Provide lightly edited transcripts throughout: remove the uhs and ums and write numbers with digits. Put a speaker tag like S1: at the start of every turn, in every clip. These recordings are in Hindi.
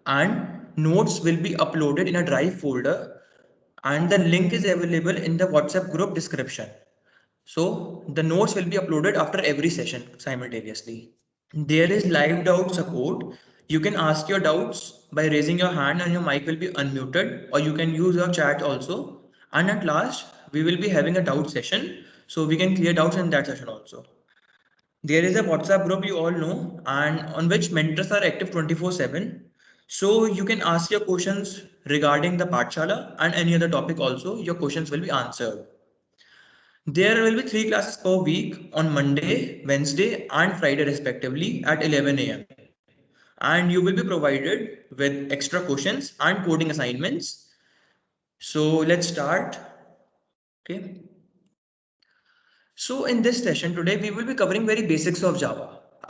S1: and notes will be uploaded in a Drive folder, and the link is available in the WhatsApp group description. So the notes will be uploaded after every session simultaneously. There is live doubt support. You can ask your doubts by raising your hand and your mic will be unmuted, or you can use your chat also. And at last, we will be having a doubt session, so we can clear doubts in that session also. There is a WhatsApp group you all know, and on which mentors are active 24/7. So you can ask your questions regarding the Pathshala and any other topic also. Your questions will be answered. There will be 3 classes per week on Monday, Wednesday, and Friday, respectively, at 11 a.m. And you will be provided with extra questions and coding assignments. So let's start. Okay. So in this session today, we will be covering very basics of Java.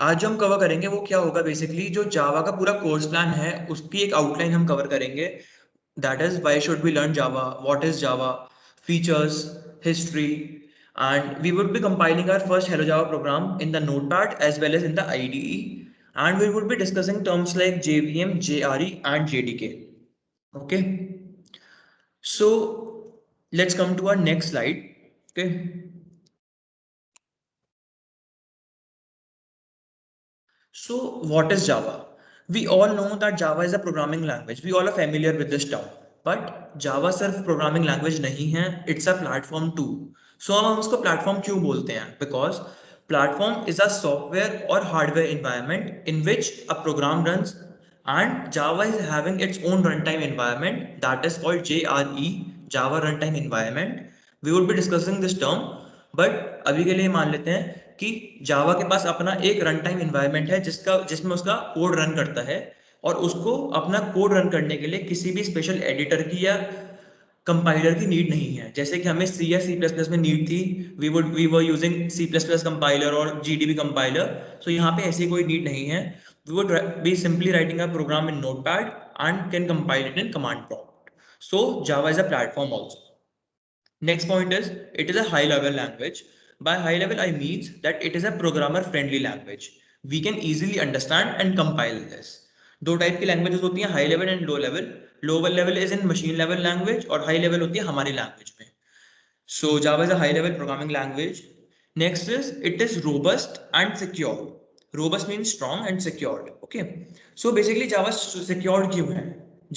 S1: आज जो हम कवर करेंगे वो क्या होगा, बेसिकली जो जावा का पूरा कोर्स प्लान है उसकी एक आउटलाइन हम कवर करेंगे. That is why should we learn Java, what is Java, features, history, and we would be compiling our first Hello Java program in the Notepad as well as in the IDE, and we would be discussing terms like JVM, JRE, and JDK. Okay, so let's come to our next slide. Okay. So what is Java? We all know that Java is a programming language. We all are familiar with this term. But Java सिर्फ programming language नहीं है, it's a platform too. So हम उसको platform क्यों बोलते हैं? Because platform is a software or hardware environment in which a program runs, and Java is having its own runtime environment that is called JRE, Java Runtime Environment. We would be discussing this term, but अभी के लिए मान लेते हैं कि जावा के पास अपना एक रन टाइम इन्वायरमेंट है जिसमें उसका कोड रन करता है, और उसको अपना कोड रन करने के लिए किसी भी स्पेशल एडिटर की या कंपाइलर की नीड नहीं है. जैसे कि हमें सी या सी प्लस प्लस में नीड थी, we were using C plus plus compiler और जीडीबी कंपाइलर. सो यहाँ पे ऐसी कोई नीड नहीं है. We would be simply writing a program in notepad and can compile it in command prompt. So Java is a platform also. Next point is it is a high level language. By high level, I means that it is a programmer friendly language. We can easily understand and compile this. दो टाइप की लैंग्वेजेस होती हैं, high level and low level. Lower level is in machine level language और हाई लेवल होती है हमारी लैंग्वेज में. So Java is a high level programming language. Next is it is robust and secure. Robust means strong and secured. Okay, so basically Java secured क्यों है?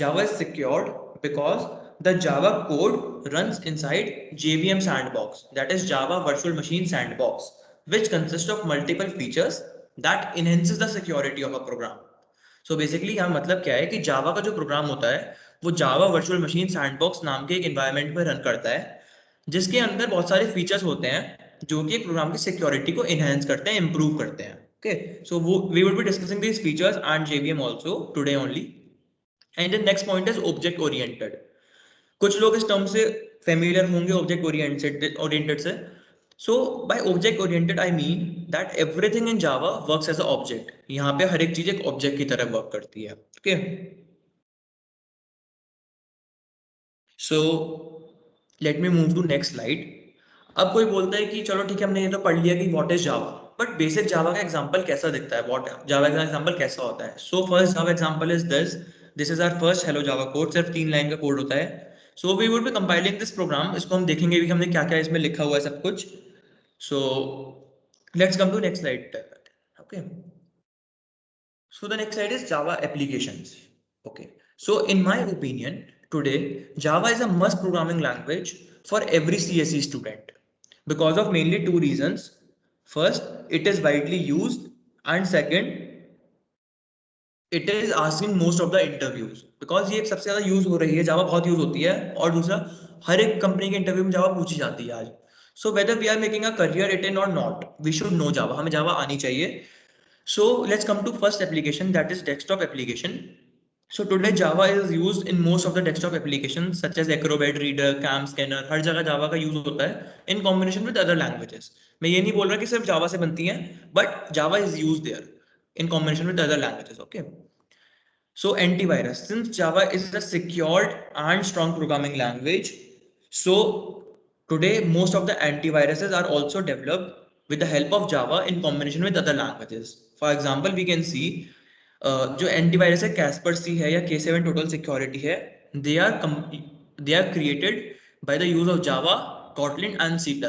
S1: Java is secured because the Java code runs inside JVM sandbox, that is Java Virtual Machine Sandbox, which consists of multiple features that enhances the security of a program. So basically यहाँ मतलब क्या है कि Java का जो प्रोग्राम होता है वो Java Virtual Machine Sandbox नाम के एक environment में रन करता है, जिसके अंदर बहुत सारे फीचर्स होते हैं जो कि एक प्रोग्राम की सिक्योरिटी को इनहेंस करते हैं, इंप्रूव करते हैं. Okay, so we would be discussing these features and JVM also today only. And the next point is object oriented. कुछ लोग इस टर्म से फेमिलियर होंगे ऑब्जेक्ट ओरिएंटेड से. So by object oriented I mean that everything in Java works as a object. यहाँ पे हर एक चीज एक ऑब्जेक्ट की तरह वर्क करती है. Okay, so let me move to next slide. अब कोई बोलता है कि चलो ठीक है, हमने ये तो पढ़ लिया कि what is Java, but basic Java का एग्जांपल कैसा दिखता है, व्हाट जावा का एग्जांपल कैसा होता है? So first Java example is this is our first hello Java code. सिर्फ 3 लाइन का कोड होता है. So we would be compiling this program. इसको हम देखेंगे भी कि हमने क्या क्या इसमें लिखा हुआ है सब कुछ. So let's come to next slide. Okay, so the next slide is Java applications. Okay, so in my opinion, today Java is a must programming language for every CSE student because of mainly two reasons. First, it is widely used, and second, it is asking most of the interviews because ये सबसे ज़्यादा यूज हो रही है. जावा बहुत यूज होती है, और दूसरा हर एक कंपनी के इंटरव्यू में जावा पूछी जाती है आज. So whether we are making a career it in और not, we should know Java. हमें जावा आनी चाहिए. So let's come to first application, that is desktop application. So today Java is used in most of the desktop applications such as Acrobat Reader, Cam Scanner. हर जगह Java का यूज होता है in combination with other languages. मैं ये नहीं बोल रहा कि सिर्फ Java से बनती हैं, but Java is used there in combination with other languages. Okay. So antivirus, since Java is a secured and strong programming language, so today most of the antiviruses are also developed with the help of Java in combination with other languages. For example, we can see जो एंटीवायरस है कैस्पर-सी है या K7 टोटल सिक्योरिटी है, they are created by the use of Java, Kotlin and C++.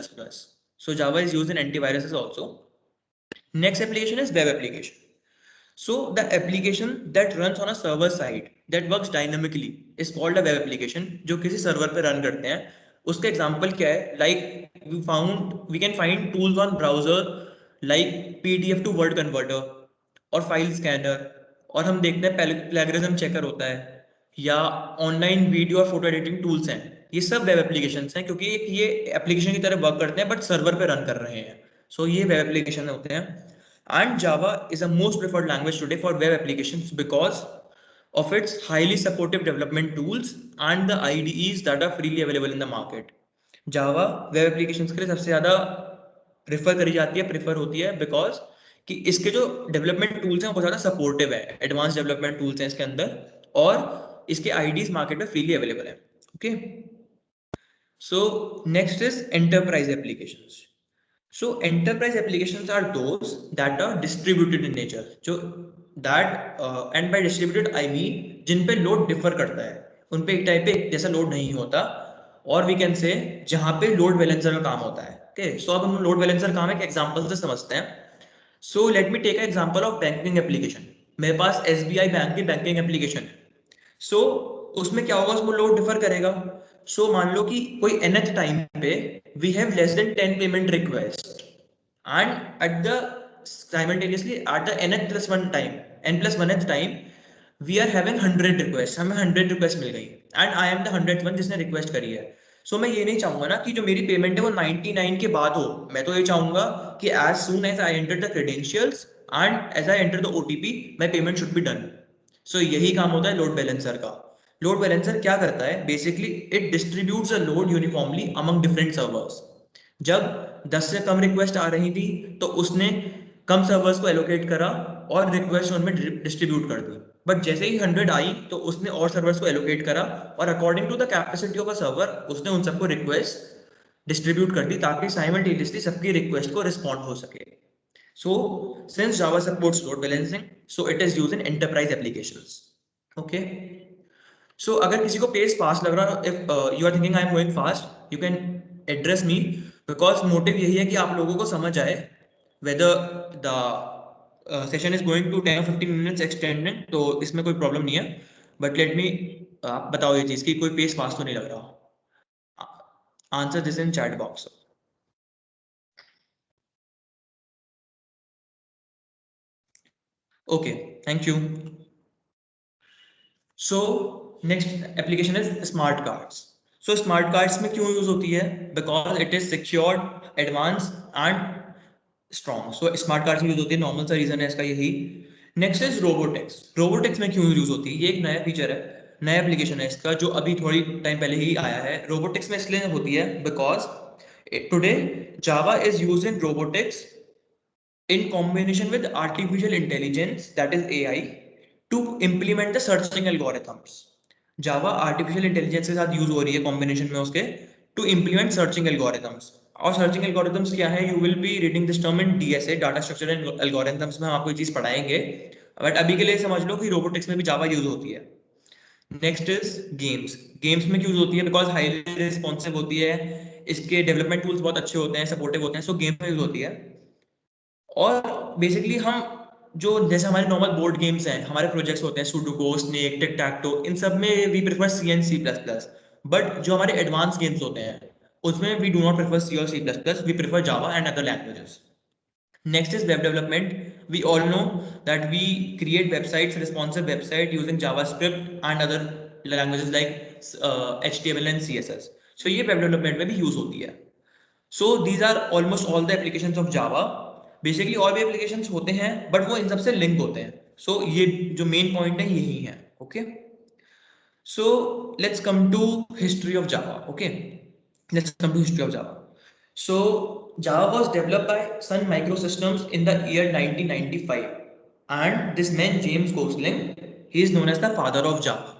S1: So Java is used in antiviruses also. Next application is web application. So the application that runs on a server side that works dynamically is called a web application. जो किसी सर्वर पे रन करते हैं, उसका एग्जांपल क्या है? Like we can find tools on browser like PDF to Word converter और फाइल स्कैनर, और हम देखते हैं प्लेगरिज्म चेकर होता है, या ऑनलाइन वीडियो और फोटो एडिटिंग टूल्स हैं. ये सब वेब एप्लीकेशंस हैं क्योंकि ये एप्लीकेशन की तरह वर्क करते हैं बट सर्वर पे रन कर रहे हैं. सो ये वेब एप्लीकेशन होते हैं. And Java is a most preferred language today for web applications because of its highly supportive development tools and the IDEs that are freely available in the market. Java web applications के लिए सबसे ज़्यादा रेफर करी जाती है, प्रेफर होती है, बिकॉज कि इसके जो डेवलपमेंट टूल्स हैं वो बहुत ज़्यादा सपोर्टिव है, एडवांस डेवलपमेंट टूल्स हैं इसके अंदर, और इसके आईडीज मार्केट में फ्रीली अवेलेबल है. Okay, so next is enterprise applications. So enterprise applications are those that are distributed in nature. जो and by distributed I mean जिन पे लोड डिफर करता है, उन पे एक टाइप पे एक जैसा लोड नहीं होता, और वी कैन से जहाँ पे लोड बैलेंसर का काम होता है. ओके, सो अब हम लोड बैलेंसर काम एक एग्जांपल से समझते हैं. So let me take example of banking application. मेरे पास SBI बैंक की बैंकिंग एप्लीकेशन है. सो उसमें क्या होगा, उसमें लोड डिफर करेगा. सो मान लो कि कोई nth टाइम पे we have less than 10 payment request, and at the simultaneously at the nth plus 1 time, n plus 1th time, we are having 100 requests. हमें 100 रिक्वेस्ट मिल गई and I am the 100th one जिसने रिक्वेस्ट करी है. सो मैं ये नहीं चाहूंगा ना कि जो मेरी पेमेंट है वो 99 के बाद हो. मैं तो ये चाहूंगा कि as soon as I enter the credentials and as I enter the OTP my payment should be done. So यही काम होता है लोड बैलेंसर का. लोड बैलेंसर क्या करता है? Basically it distributes a load uniformly among different servers. जब 10 से कम रिक्वेस्ट आ रही थी तो उसने कम सर्वर्स को एलोकेट करा और रिक्वेस्ट उनमें डिस्ट्रीब्यूट कर दी. बट जैसे ही 100 आई तो उसने और सर्वर्स को एलोकेट करा और according to the capacity of a server उसने उन सबको रिक्वेस्ट डिस्ट्रीब्यूट कर दी ताकि साइमल्टेनियसली सबकी रिक्वेस्ट को रिस्पॉन्ड हो सके. So since Java supports load balancing, so it is used in enterprise applications. Okay. So अगर किसी को पेस फास्ट लग रहा है, if you are thinking I am going fast, you can address me because motive यही है कि आप लोगों को समझ आए whether the session is going to 10 or 15 minutes extending, तो इसमें कोई प्रॉब्लम नहीं है. बट लेट मी, आप बताओ ये चीज़ कि कोई पेस फास्ट तो नहीं लग रहा. Answer this in chat box. Okay, thank you. So next application is smart cards. So smart cards में क्यों यूज होती है? Because it is secured, advance and strong. So smart cards में यूज होती है, नॉर्मल सा रीजन है इसका यही. Next is robotics. रोबोटिक्स में क्यों यूज होती है? ये एक नया फीचर है, नया एप्लीकेशन है इसका जो अभी थोड़ी टाइम पहले ही आया है. रोबोटिक्स में इसलिए होती है because today Java is use in robotics in combination with artificial intelligence, that is AI, to implement the searching algorithms. Java artificial intelligence के साथ यूज हो रही है कॉम्बिनेशन में उसके, to implement searching algorithms. और searching algorithms क्या है? You will be reading this term in DSA, data structure and algorithms में हम आपको ये चीज पढ़ाएंगे, बट अभी के लिए समझ लो कि रोबोटिक्स में भी जावा यूज होती है. Next is games. गेम्स में क्यों होती है? बिकॉज हाईली रिस्पॉन्सिव होती है, इसके डेवलपमेंट टूल्स बहुत अच्छे होते हैं, सपोर्टिव होते हैं, सो गेम में यूज होती है. और बेसिकली हम जो जैसे हमारे नॉर्मल बोर्ड गेम्स हैं, हमारे प्रोजेक्ट्स होते हैं, sudoku, snake, tic tac toe, इन सब में we prefer C and C plus plus. But जो हमारे एडवांस गेम्स होते हैं उसमें we do not prefer C और C plus plus, we prefer Java and other languages. Next is web development. We all know that we create websites, responsive website using JavaScript and other languages like HTML and CSS. So ये web development में भी use होती है. So these are almost all the applications of Java. Basically और भी applications होते हैं but वो इन सबसे लिंक होते हैं. So ये जो main point है यही है. Okay. So let's come to history of Java. Okay. Let's come to history of Java. So Java was developed by Sun Microsystems in the year 1995, and this man James Gosling, he is known as the father of Java.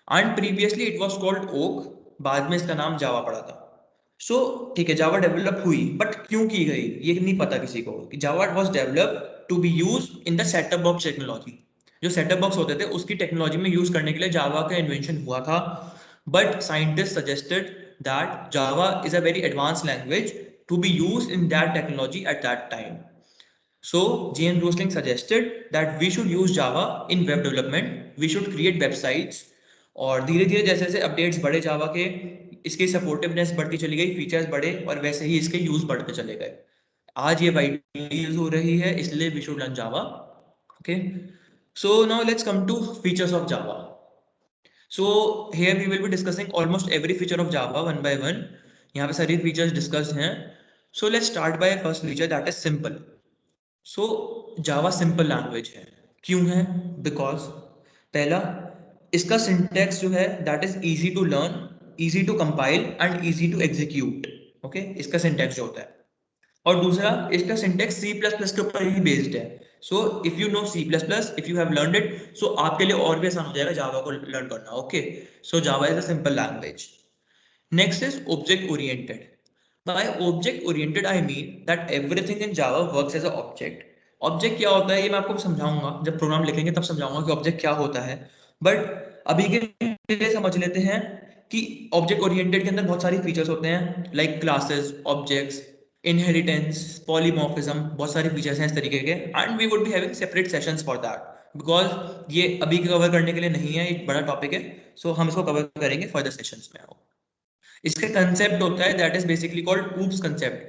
S1: And previously it was called Oak. बाद में इसका नाम जावा पड़ा था. सो ठीक है, जावा डेवलप हुई बट क्यों की गई ये नहीं पता किसी को. कि Java was developed to be used in the setup box technology. जो सेटअप बॉक्स होते थे उसकी टेक्नोलॉजी में यूज करने के लिए जावा का इन्वेंशन हुआ था, but scientist suggested that Java is a very advance language to be use in that technology at that time. So J.N. Rosling suggested that we should use Java in web development. We should create websites. और धीरे धीरे जैसे जैसे अपडेट्स बढ़े जावा के, इसकी सपोर्टिवनेस बढ़ती चली गई, फीचर्स बढ़े और वैसे ही इसके यूज बढ़ते चले गए. आज ये वाइडली यूज हो रही है, इसलिए we should learn Java. Okay, so now let's come to features of Java. So here we will be discussing almost every feature of Java one by one. यहाँ पे सारी features discussed हैं. So let's start by first feature, that is simple. So Java simple language है. क्यों है? बिकॉज पहला, इसका सिंटेक्स जो है that is easy to learn, easy to compile and easy to execute. Okay, इसका सिंटेक्स जो होता है. और दूसरा, इसका सिंटेक्स सी प्लस प्लस के ऊपर ही बेस्ड है. So if you know C plus plus, if you have learned it, so आपके लिए और भी आसान हो जाएगा जावा को लर्न करना. Okay, so Java is a simple language. Next is object oriented. By object oriented I mean that everything in Java works as a object. Object क्या होता है ये मैं आपको समझाऊंगा, जब प्रोग्राम लिखेंगे तब समझाऊंगा कि ऑब्जेक्ट क्या होता है. बट अभी के लिए समझ लेते हैं कि ऑब्जेक्ट ओरिएंटेड के अंदर बहुत सारी फीचर्स होते हैं, like classes, objects, inheritance, polymorphism, बहुत सारे फीचर्स हैं इस तरीके के. And we would be having separate sessions for that, because ये अभी कवर करने के लिए नहीं है, एक बड़ा टॉपिक है. सो हम इसको कवर करेंगे फर्दर सेशंस में. इसका कंसेप्ट होता है that is basically called oops concept,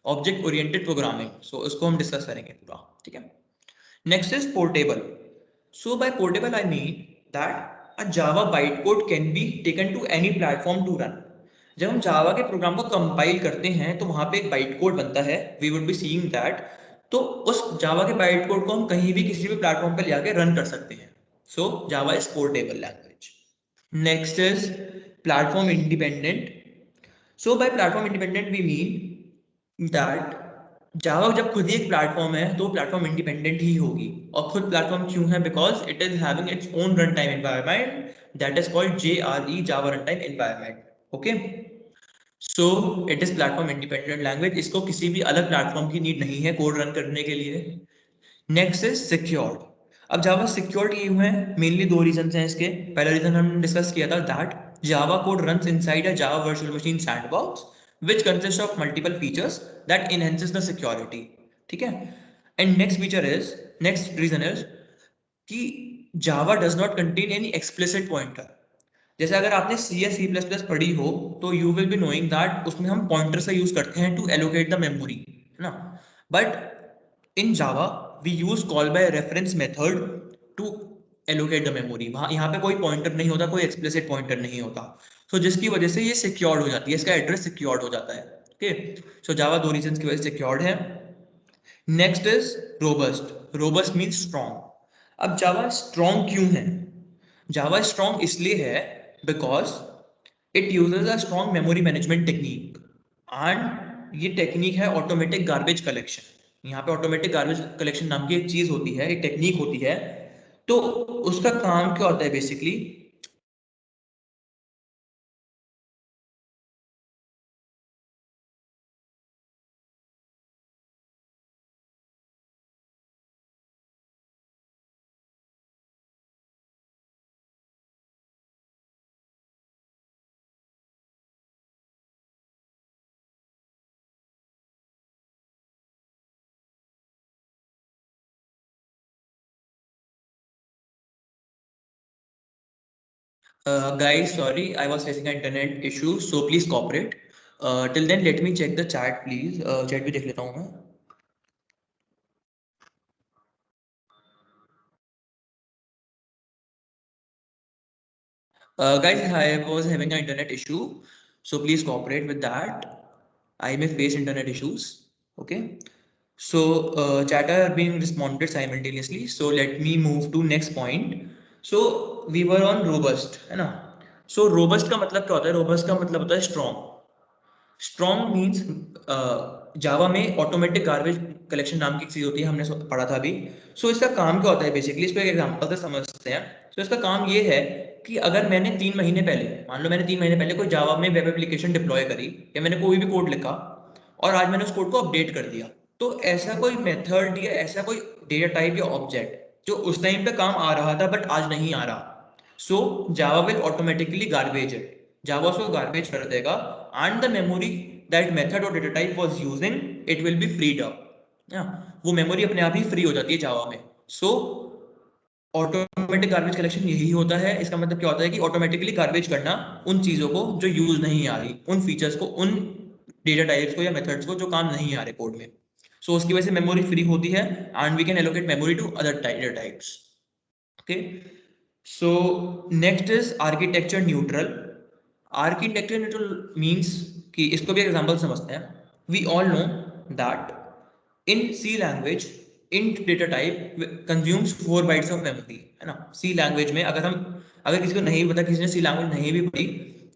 S1: object oriented programming. So उसको हम डिस्कस करेंगे पूरा. ठीक है. Next is portable. So by portable I mean that a Java byte code can be taken to any platform to run. जब हम जावा के प्रोग्राम को कंपाइल करते हैं तो वहां पे एक बाइट कोड बनता है, we would be seeing that. तो उस जावा के बाइट कोड को हम कहीं भी किसी भी प्लेटफॉर्म पे ले आके रन कर सकते हैं. So Java is portable language. Next is platform independent. So by platform independent we mean that Java जब खुद ही एक प्लेटफॉर्म है तो प्लेटफॉर्म इंडिपेंडेंट ही होगी. और खुद प्लेटफॉर्म क्यों है? Because it is having its own run time environment that is called JRE, Java run time environment. Okay, so it is platform independent language. इसको किसी भी अलग प्लेटफॉर्म की नीड नहीं है कोड रन करने के लिए. Next is secured. अब जावा सिक्योर्ड क्यों है? मेनली दो रीजन हैं इसके. पहला रीजन हमने डिस्कस किया था that Java code runs inside a Java virtual machine sandbox which consists of multiple features that enhances the security. ठीक है. And next reason is कि Java does not contain any explicit pointer. जैसे अगर आपने C या C++ पढ़ी हो तो you will be knowing that उसमें हम pointer से यूज करते हैं to allocate the memory, है ना. But in Java we use call by reference method to allocate the memory. वहाँ यहाँ पे कोई पॉइंटर नहीं होता, कोई एक्सप्लिसिट पॉइंटर नहीं होता. सो जिसकी वजह से ये सिक्योर्ड हो जाती है, इसका एड्रेस सिक्योर्ड हो जाता है. ओके, सो जावा दो रीजन की वजह से सिक्योर्ड है. Next is robust. Robust means strong. अब जावा स्ट्रॉन्ग क्यों है? जावा स्ट्रॉन्ग इसलिए है because it uses a strong memory management technique. And ये टेक्निक है ऑटोमेटिक गार्बेज कलेक्शन. यहाँ पे ऑटोमेटिक गार्बेज कलेक्शन नाम की एक चीज होती है, एक टेक्निक होती है. तो उसका काम क्या होता है basically? Guys, sorry, I was facing an internet issue, so please cooperate. Till then, let me check the chat, please. Chat भी देख लेता हूँ मैं. Guys, I was having an internet issue, so please cooperate with that. I may face internet issues. Okay. So chat are being responded simultaneously. So let me move to next point. So we were on robust, है ना? So robust का मतलब क्या होता है? Robust का मतलब होता है strong. स्ट्रॉन्ग मीन्स जावा में ऑटोमेटिक गार्बेज कलेक्शन नाम की चीज होती है, हमने पढ़ा था अभी. सो इसका काम क्या होता है बेसिकली? इस पर एक एग्जांपल से समझते हैं. सो इसका काम ये है कि अगर मैंने 3 महीने पहले, मान लो मैंने 3 महीने पहले कोई जावा में वेब एप्लीकेशन डिप्लॉय करी, या मैंने कोई भी कोड लिखा और आज मैंने उस कोड को अपडेट कर दिया, तो ऐसा कोई मेथड या ऐसा कोई डेटा टाइप या ऑब्जेक्ट जो उस टाइम पे काम आ रहा था बट आज नहीं आ रहा, so Java will automatically garbage it, Java उसको गार्बेज कर देगा, and the memory that method or data type was using it will be freed up, वो मेमोरी अपने आप ही फ्री हो जाती है जावा में। सो ऑटोमेटिक गार्बेज कलेक्शन यही होता है। इसका मतलब क्या होता है कि ऑटोमेटिकली गार्बेज करना उन चीजों को जो यूज नहीं आ रही, उन फीचर्स को, उन डेटा टाइप्स को या मेथड्स को जो काम नहीं आ रहे कोड में। सो उसकी वजह से मेमोरी फ्री होती है and we can allocate memory to other data types. Okay, so next is architecture neutral. Architecture neutral means कि इसको भी एग्जांपल समझते हैं। We all know that in C language int data type consumes 4 bytes of memory, है ना। C language में अगर किसी को नहीं पता, किसी ने C language नहीं भी पढ़ी,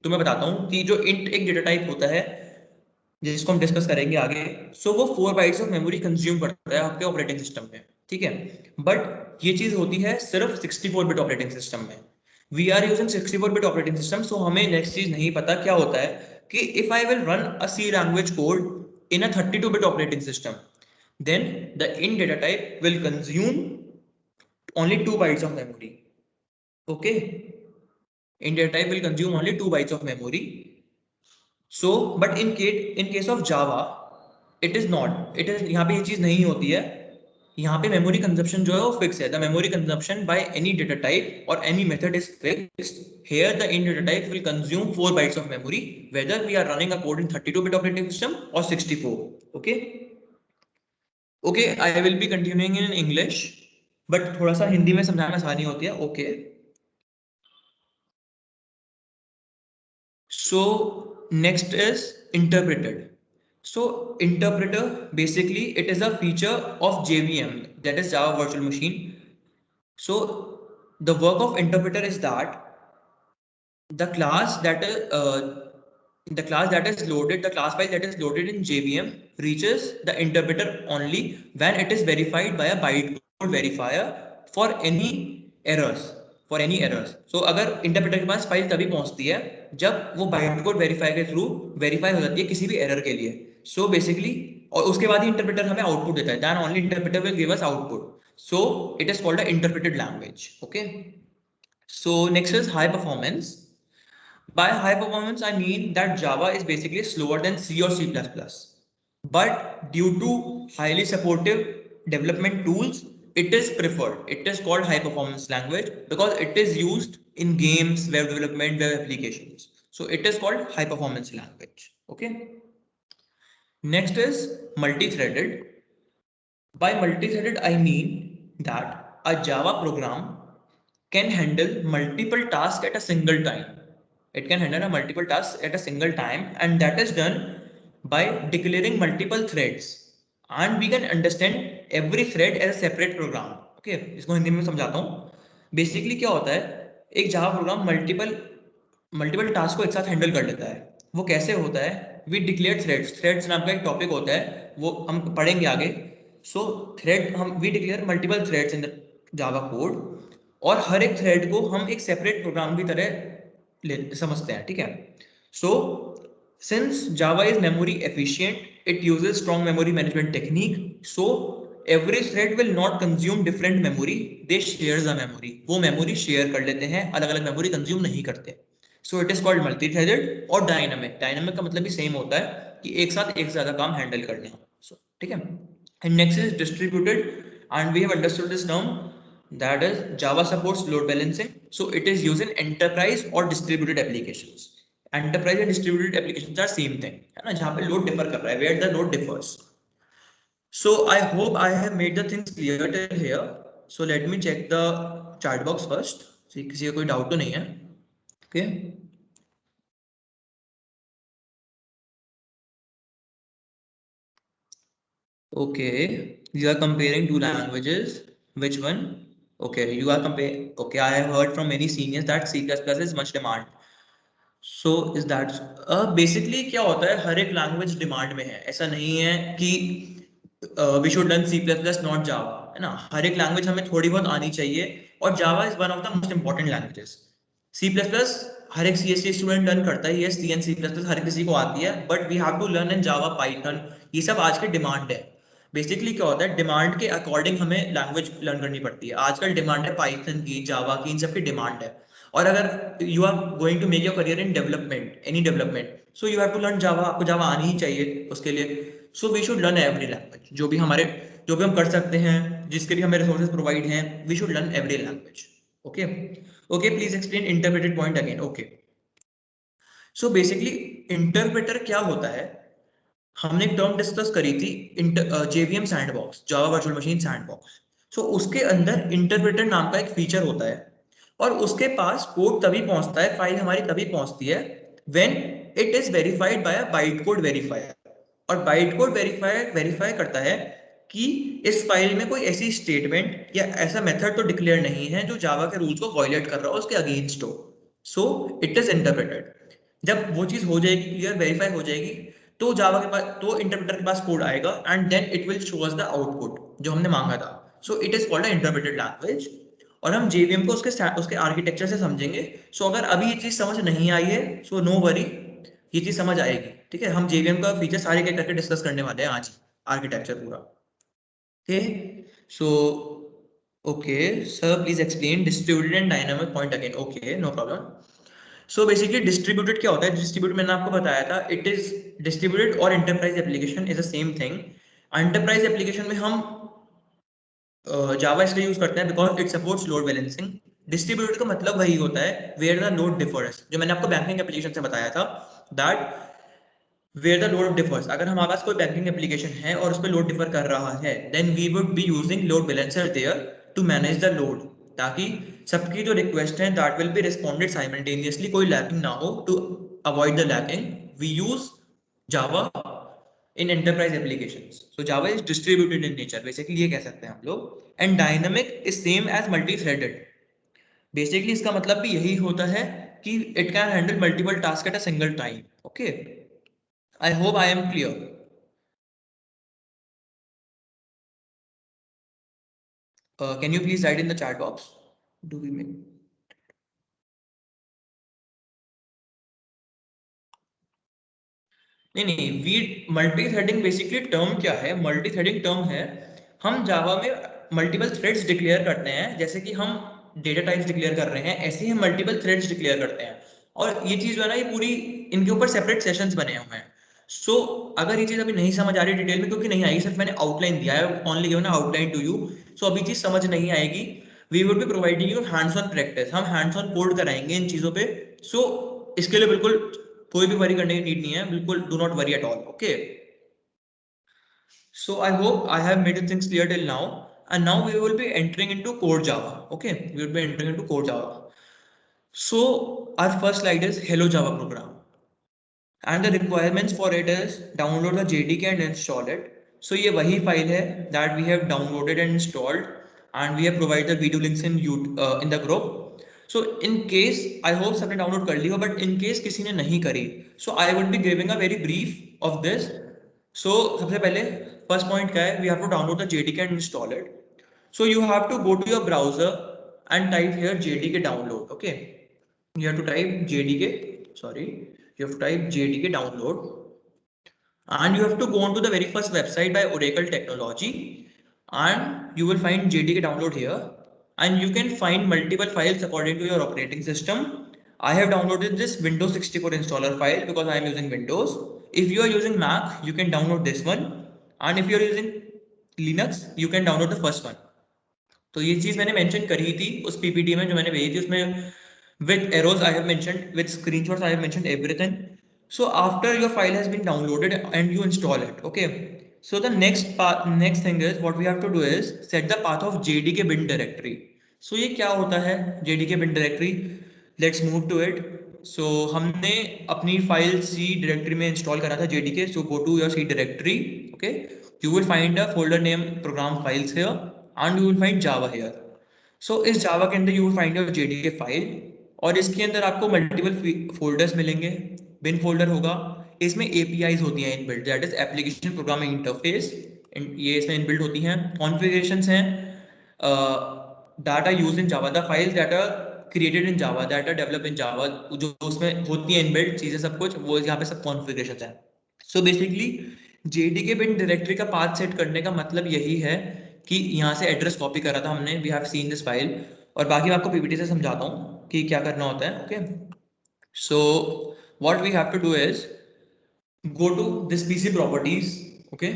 S1: तो मैं बताता हूँ कि जो int एक डेटा टाइप होता है जिसको हम डिस्कस करेंगे आगे, सो वो 4 बाइट्स ऑफ मेमोरी कंज्यूम करता है आपके ऑपरेटिंग सिस्टम में, ठीक है। बट ये चीज होती है सिर्फ 64 बिट ऑपरेटिंग सिस्टम में। We are using 64 bit operating system, so हमें नेक्स्ट चीज नहीं पता क्या होता है कि if I will run a C language code in a 32 bit operating system, then the int data type will consume only 2 bytes of memory. Okay, int data type will consume only 2 bytes of memory. So but in case of Java it is not, it is, यहाँ पे ये चीज नहीं होती है। यहाँ पे मेमोरी कंजप्शन जो है वो फिक्स है। The memory consumption by any data type or any method is fixed. Here the int data type will consume 4 bytes of memory whether we are running a code in 32 bit operating system or 64. Okay, okay, I will be continuing in English, but थोड़ा सा हिंदी में समझाना आसानी होती है। Okay, so next is interpreted. So interpreter basically it is a feature of JVM, that is Java virtual machine. So the work of interpreter is that the class that is the class that is loaded, the class file that is loaded in JVM reaches the interpreter only when it is verified by a bytecode verifier for any errors, for any errors. So अगर इंटरप्रेटर के पास फाइल तभी पहुंचती है जब वो बाइटकोड वेरीफाई के थ्रू वेरीफाई हो जाती है किसी भी एरर के लिए। सो बेसिकली, और उसके बाद ही इंटरप्रेटर हमें आउटपुट देता है, then only interpreter will give us output. So it is called a interpreted language. Okay, so next is high performance. By high performance, I mean that Java is basically slower than C or C++. But due to highly supportive development tools, it is preferred. It is called high performance language because it is used in games, web development, web applications. So it is called high performance language. Okay. Next is multi-threaded. By multi-threaded, I mean that a Java program can handle multiple tasks at a single time. It can handle a multiple tasks at a single time, and that is done by declaring multiple threads. And we can understand every thread as a separate program. Okay, इसको हिंदी में समझाता हूँ। बेसिकली क्या होता है, एक जावा प्रोग्राम मल्टीपल टास्क को एक साथ हैंडल कर लेता है। वो कैसे होता है, वी डिक्लेयर थ्रेड्स, थ्रेड्स नाम का एक टॉपिक होता है, वो हम पढ़ेंगे आगे। सो थ्रेड, हम we declare multiple threads in the Java code, और हर एक थ्रेड को हम एक सेपरेट प्रोग्राम की तरह समझते हैं, ठीक है। So since Java is memory efficient, it uses strong memory management technique, so every thread will not consume different memory, they share the memory. वो मेमोरी शेयर कर लेते हैं, अलग अलग मेमोरी कंज्यूम नहीं करते। सो it is called multi threaded और डायनामिक। डायनामिक का मतलब भी सेम होता है कि एक साथ एक से ज्यादा काम हैंडल करना। सो ठीक है। And next is distributed, and we have understood this term, that is Java supports load balancing, so it is used in enterprise or distributed applications. Enterprise and distributed applications are same thing, है ना, जहाँ पे load differ कर रहा है, where the load differs. So I hope I have made the things clear till here. So let me check the chat box first. किसी का कोई doubt तो नहीं है? Okay. Okay, you are comparing two languages. Which one? Okay, you are comparing. Okay, I have heard from many seniors that C++ is much demand. So is that basically क्या होता है, हर एक लैंग्वेज डिमांड में है। ऐसा नहीं है कि we should learn C++ not Java, है ना। हर एक लैंग्वेज हमें थोड़ी बहुत आनी चाहिए, और Java is one of the most important languages. C++ हर एक CSC स्टूडेंट लर्न करता है, ये C and C++ हर किसी को आती है, but we have to learn in Java, Python, ये सब आज की डिमांड है। बेसिकली क्या होता है, डिमांड के अकॉर्डिंग हमें लैंग्वेज लर्न करनी पड़ती है। आजकल डिमांड है पाइथन की, जावा की, इन सब की डिमांड है। और अगर you are going to make your career in development, any development, so you have to learn Java. आपको जावा आनी ही चाहिए उसके लिए। So we should learn every language, जो भी हम कर सकते हैं, जिसके लिए हमें रिसोर्सेज प्रोवाइड हैं, we should learn every language. Okay okay, please explain interpreted point again. Okay, so basically interpreter क्या होता है, हमने एक टर्म डिस्कस करी थी, JVM sandbox, Java virtual machine sandbox. So उसके अंदर इंटरप्रेटर नाम का एक फीचर होता है, और उसके पास कोड तभी पहुंचता है, फाइल हमारी तभी पहुंचती है when it is verified bye a byte code verifier. और बाइट कोड वेरीफायर वेरीफाई करता है कि इस फाइल में कोई ऐसी स्टेटमेंट या ऐसा मेथड तो डिक्लेयर नहीं है जो जावा के रूल्स को वायलेट कर रहा हो, उसके अगेंस्ट हो। सो इट इज इंटरप्रेटेड। जब वो चीज हो जाएगी, क्लियर वेरीफाई हो जाएगी, तो जावा के पास, तो इंटरप्रेटर के पास कोड आएगा, and then it will show us the output जो हमने मांगा था। So it is called a interpreted language. और हम जेवीएम को उसके आर्किटेक्चर से समझेंगे। सो अगर अभी ये चीज समझ नहीं आई है, सो नो वरी, ये चीज समझ आएगी। ठीक है, हम जेवीएम का फीचर सारे के करके डिस्कस करने वाले हैं आज, आर्किटेक्चर पूरा। Okay, so okay sir, please explain distributed and dynamic point again. Okay, no problem. So basically distributed क्या होता है, डिस्ट्रीब्यूट मैंने आपको बताया था, इट इज डिस्ट्रीब्यूटेड और enterprise application is the same thing. Enterprise application में हम जावा इसलिए यूज करते हैं because it supports load balancing. Distributed का मतलब वही होता है वेयर द लोड डिफर्स, जो मैंने आपको बैंकिंग एप्लीकेशन से बताया था, that where the load differs, अगर हमारे पास कोई बैंकिंग एप्लीकेशन है और उस पर लोड डिफर कर रहा है, then we would be using load balancer there to manage the load, ताकि सबकी जो रिक्वेस्ट है that will be responded simultaneously, कोई लैकिंग ना हो। To avoid the lacking we use Java in enterprise applications. So Java is distributed in nature, basically ये कह सकते हैं हम लोग। And dynamic is same as multi-threaded. Basically इसका मतलब भी यही होता है कि it can handle multiple tasks at a single time. Okay, I hope I am clear. Can you please write in the chat box? Do we make? नहीं नहीं, we multi threading basically term क्या है, मल्टी थ्रेडिंग टर्म है, हम जावा में मल्टीपल थ्रेड्स डिक्लेयर करते हैं, जैसे कि हम डेटा टाइप्स डिक्लेयर कर रहे हैं, ऐसे ही हम मल्टीपल थ्रेड्स डिक्लेयर करते हैं। और ये चीज जो है ना, ये पूरी इनके ऊपर सेपरेट सेशंस बने हुए हैं। सो अगर ये चीज अभी नहीं समझ आ रही डिटेल में, क्योंकि नहीं आई, सिर्फ मैंने आउटलाइन दिया है, only given outline to you. So अभी चीज समझ नहीं आएगी, we would be providing you hands on practice, हम हैंड्स ऑन कोड कराएंगे इन चीजों पे। सो इसके लिए बिल्कुल कोई भी वरी करने की नीड नहीं है, बिल्कुल do not worry at all. Okay, so I hope I have made things clear till now, and now we will be entering into core Java. Okay, we will be entering into core Java. So our first slide is hello Java program, and the requirements for it is download the JDK and install it. So ये वही file है that we have downloaded and installed, and we have provided the video links in in the group. So in case, I hope सबने download कर ली हो, but in case किसी ने नहीं करी, so I would be giving a very brief of this. So सबसे पहले first point क्या है, we have to download the JDK and install it. So you have to go to your browser and type here JDK download. Okay, you have to type JDK, sorry, you have to type JDK download, and you have to go on to the very first website by Oracle Technology, and you will find JDK download here, and you can find multiple files according to your operating system. I have downloaded this Windows 64 installer file because I am using Windows. If you are using Mac, you can download this one, and if you are using Linux, you can download the first one. तो ये चीज मैंने मेंशन करी थी उस पीपीटी में जो मैंने भेजी थी, उसमें with arrows I have mentioned, with screenshots I have mentioned everything. So after your file has been downloaded and you install it, okay, so the next thing is what we have to do is set the path of JDK bin directory. So ये क्या होता है JDK bin directory? Let's move to it. So हमने अपनी फाइल C डायरेक्टरी में इंस्टॉल करा था JDK. So go to your C directory. Okay, you will find a folder name program files here, and you will find Java here. So इस Java के अंदर you will find your JDK file, और इसके अंदर आपको मल्टीपल फोल्डर्स मिलेंगे, बिन फोल्डर होगा, इसमें APIs होती हैं inbuilt, that is application programming interface, ये इसमें इनबिल्ट होती हैं, कॉन्फ़िगरेशंस हैं, data use in Java, the files that are created in Java, that are develop in Java, जो उसमें होती हैं इनबिल्ट चीजें, सब कुछ वो यहाँ पे सब कॉन्फ़िगरेशंस हैं। So basically JDK bin directory का पाथ सेट करने का मतलब यही है कि यहाँ से एड्रेस कॉपी करा था हमने, we have seen this file, और बाकी मैं आपको पीपीटी से समझाता हूँ कि क्या करना होता है। Okay, so what we have to do is go to this PC properties. Okay,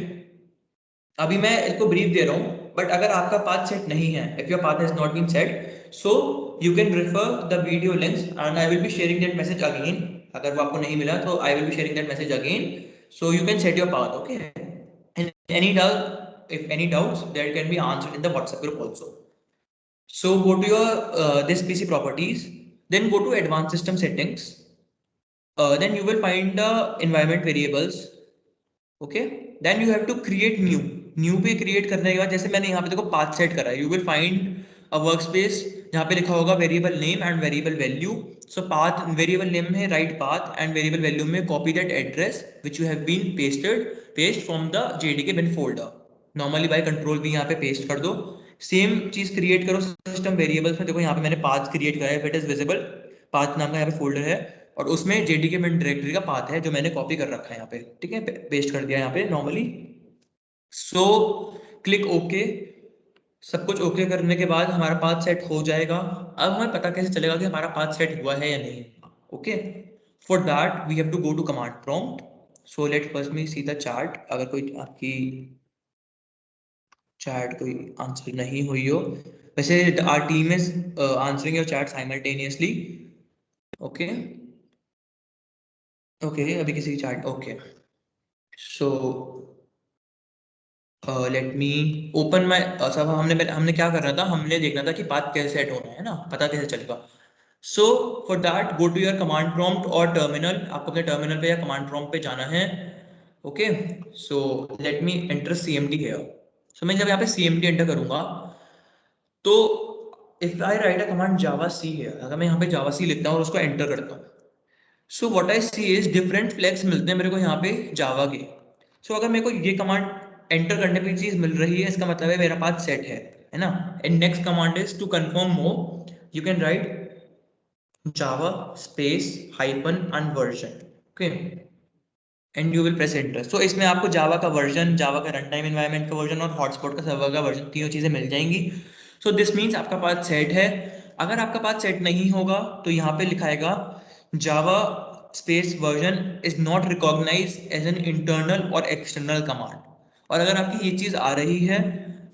S1: अभी मैं इसको ब्रीफ दे रहा हूँ, बट अगर आपका पाथ सेट नहीं है, if your path has not been set, so you can refer the video links and I will be sharing that message again. अगर वो आपको नहीं मिला तो I will be sharing that message again, so you can set your path. Okay, and any doubt, if any doubts, that can be answered in the WhatsApp group also. So go to your this PC properties, then go to advanced system settings, then you will find the environment variables. Okay, then you have to create new. New पे क्रिएट करने के बाद जैसे मैंने यहाँ पे देखो पाथ सेट करा है, you will find a work space जहाँ पे लिखा होगा variable name and variable value. So path variable name में write path and variable value में copy that address which you have been paste from the JDK bin folder. Normally by control V यहाँ पे पेस्ट कर दो। सेम चीज क्रिएट करो सिस्टम वेरिएबल्स में। देखो यहाँ पे मैंने पाथ क्रिएट करा है, इट इज विजिबल, पाथ नाम का यहाँ पे फोल्डर है, और उसमें जेडीके बिन डायरेक्टरी का पाथ है जो मैंने कॉपी कर रखा है यहाँ पे। ठीक है, पेस्ट कर दिया यहाँ पे नॉर्मली। So click okay. सब कुछ ओके करने के बाद हमारा पाथ सेट हो जाएगा। अब हमें पता कैसे चलेगा कि हमारा पाथ सेट हुआ है या नहीं? Okay, for that we have to go to command prompt. So let first me see the chart. अगर कोई आपकी चैट कोई आंसर नहीं हुई हो, वैसे our team is answering your chat simultaneously. Okay, okay, अभी किसी की chat okay. So let me open my, सब हमने क्या करना था, हमने देखना था कि पाथ कैसे सेट होना है ना, पता कैसे चलेगा। So for that go to your command prompt और टर्मिनल। आपको अपने टर्मिनल पे या कमांड प्रॉम्प्ट पे जाना है। Okay, so let me enter CMD here. So मैं जब यहाँ पे CMD एंटर करूंगा तो if I write a command Java C here, अगर मैं यहाँ पे जावा सी लिखता हूँ और उसको एंटर करता हूँ, so what I see is different flags मिलते हैं मेरे को यहाँ पे जावा के। सो अगर मेरे को ये कमांड एंटर करने पे चीज मिल रही है, इसका मतलब है मेरा पाथ सेट है ना। And next command is to confirm more, you can write Java space hyphen and version. Okay, and you will press enter. So इसमें आपको जावा का वर्जन, जावा का रन टाइम एनवायरनमेंट का वर्जन और हॉटस्पॉट का सर्वर का वर्जन, तीनों चीजें मिल जाएंगी। सो दिस मीन्स आपका पाथ सेट है। अगर आपका पाथ सेट नहीं होगा तो यहाँ पे लिखाएगा Java space version is not recognise as an internal or external command. और अगर आपकी ये चीज आ रही है,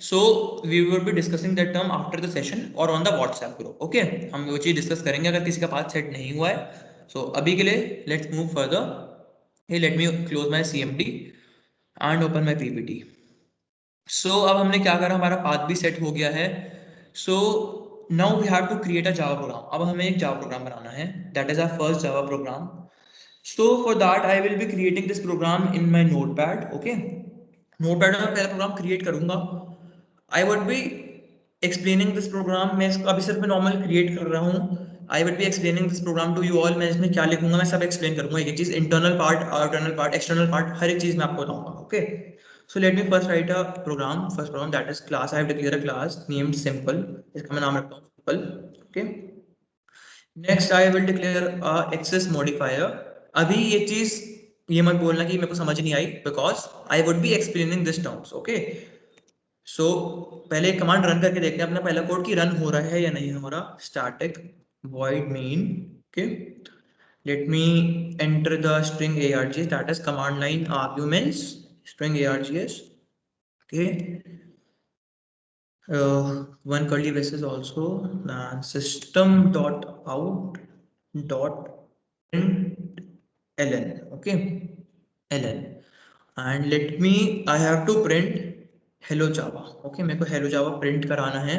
S1: so we will be discussing that term after the session or on the WhatsApp group. Okay, हम वो चीज डिस्कस करेंगे अगर किसी का पाथ सेट नहीं हुआ है। सो अभी के लिए let's move further. Hey, let me close my CMD and open my PPT. So अब हमने क्या करा, हमारा पाथ भी सेट हो गया है। So now we have to create a Java program. अब हमें एक Java program बनाना है, that is our first Java program. So for that I will be creating this program in my notepad. Okay, notepad में पहला program create करूंगा। I would be explaining this program, मैं इसको अभी सिर्फ नॉर्मल क्रिएट कर रहा हूँ। I will be explaining this program to you all. मैं इसमें क्या लिखूंगा मैं सब एक्सप्लेन करूंगा, एक एक चीज, internal part, external part, external part, हर एक चीज मैं आपको बताऊंगा। Okay, so let me first write a program. First program, that is class. I have declared a class named simple, इसका मैं नाम रखता हूँ simple. Okay, next I will declare a access modifier. अभी ये चीज ये मत बोलना कि मेरे को समझ नहीं आई, because I would be explaining this terms. Okay, सो पहले एक कमांड रन करके देखते हैं अपना पहला कोड कि रन हो रहा है या नहीं हो रहा। Static void main. Okay, let me enter the string args, that is command line arguments, string args. Okay, one curly braces also, and system dot out dot print ln. Okay, ln, and let me, I have to print hello java. Okay, मेरे को hello java print कराना है,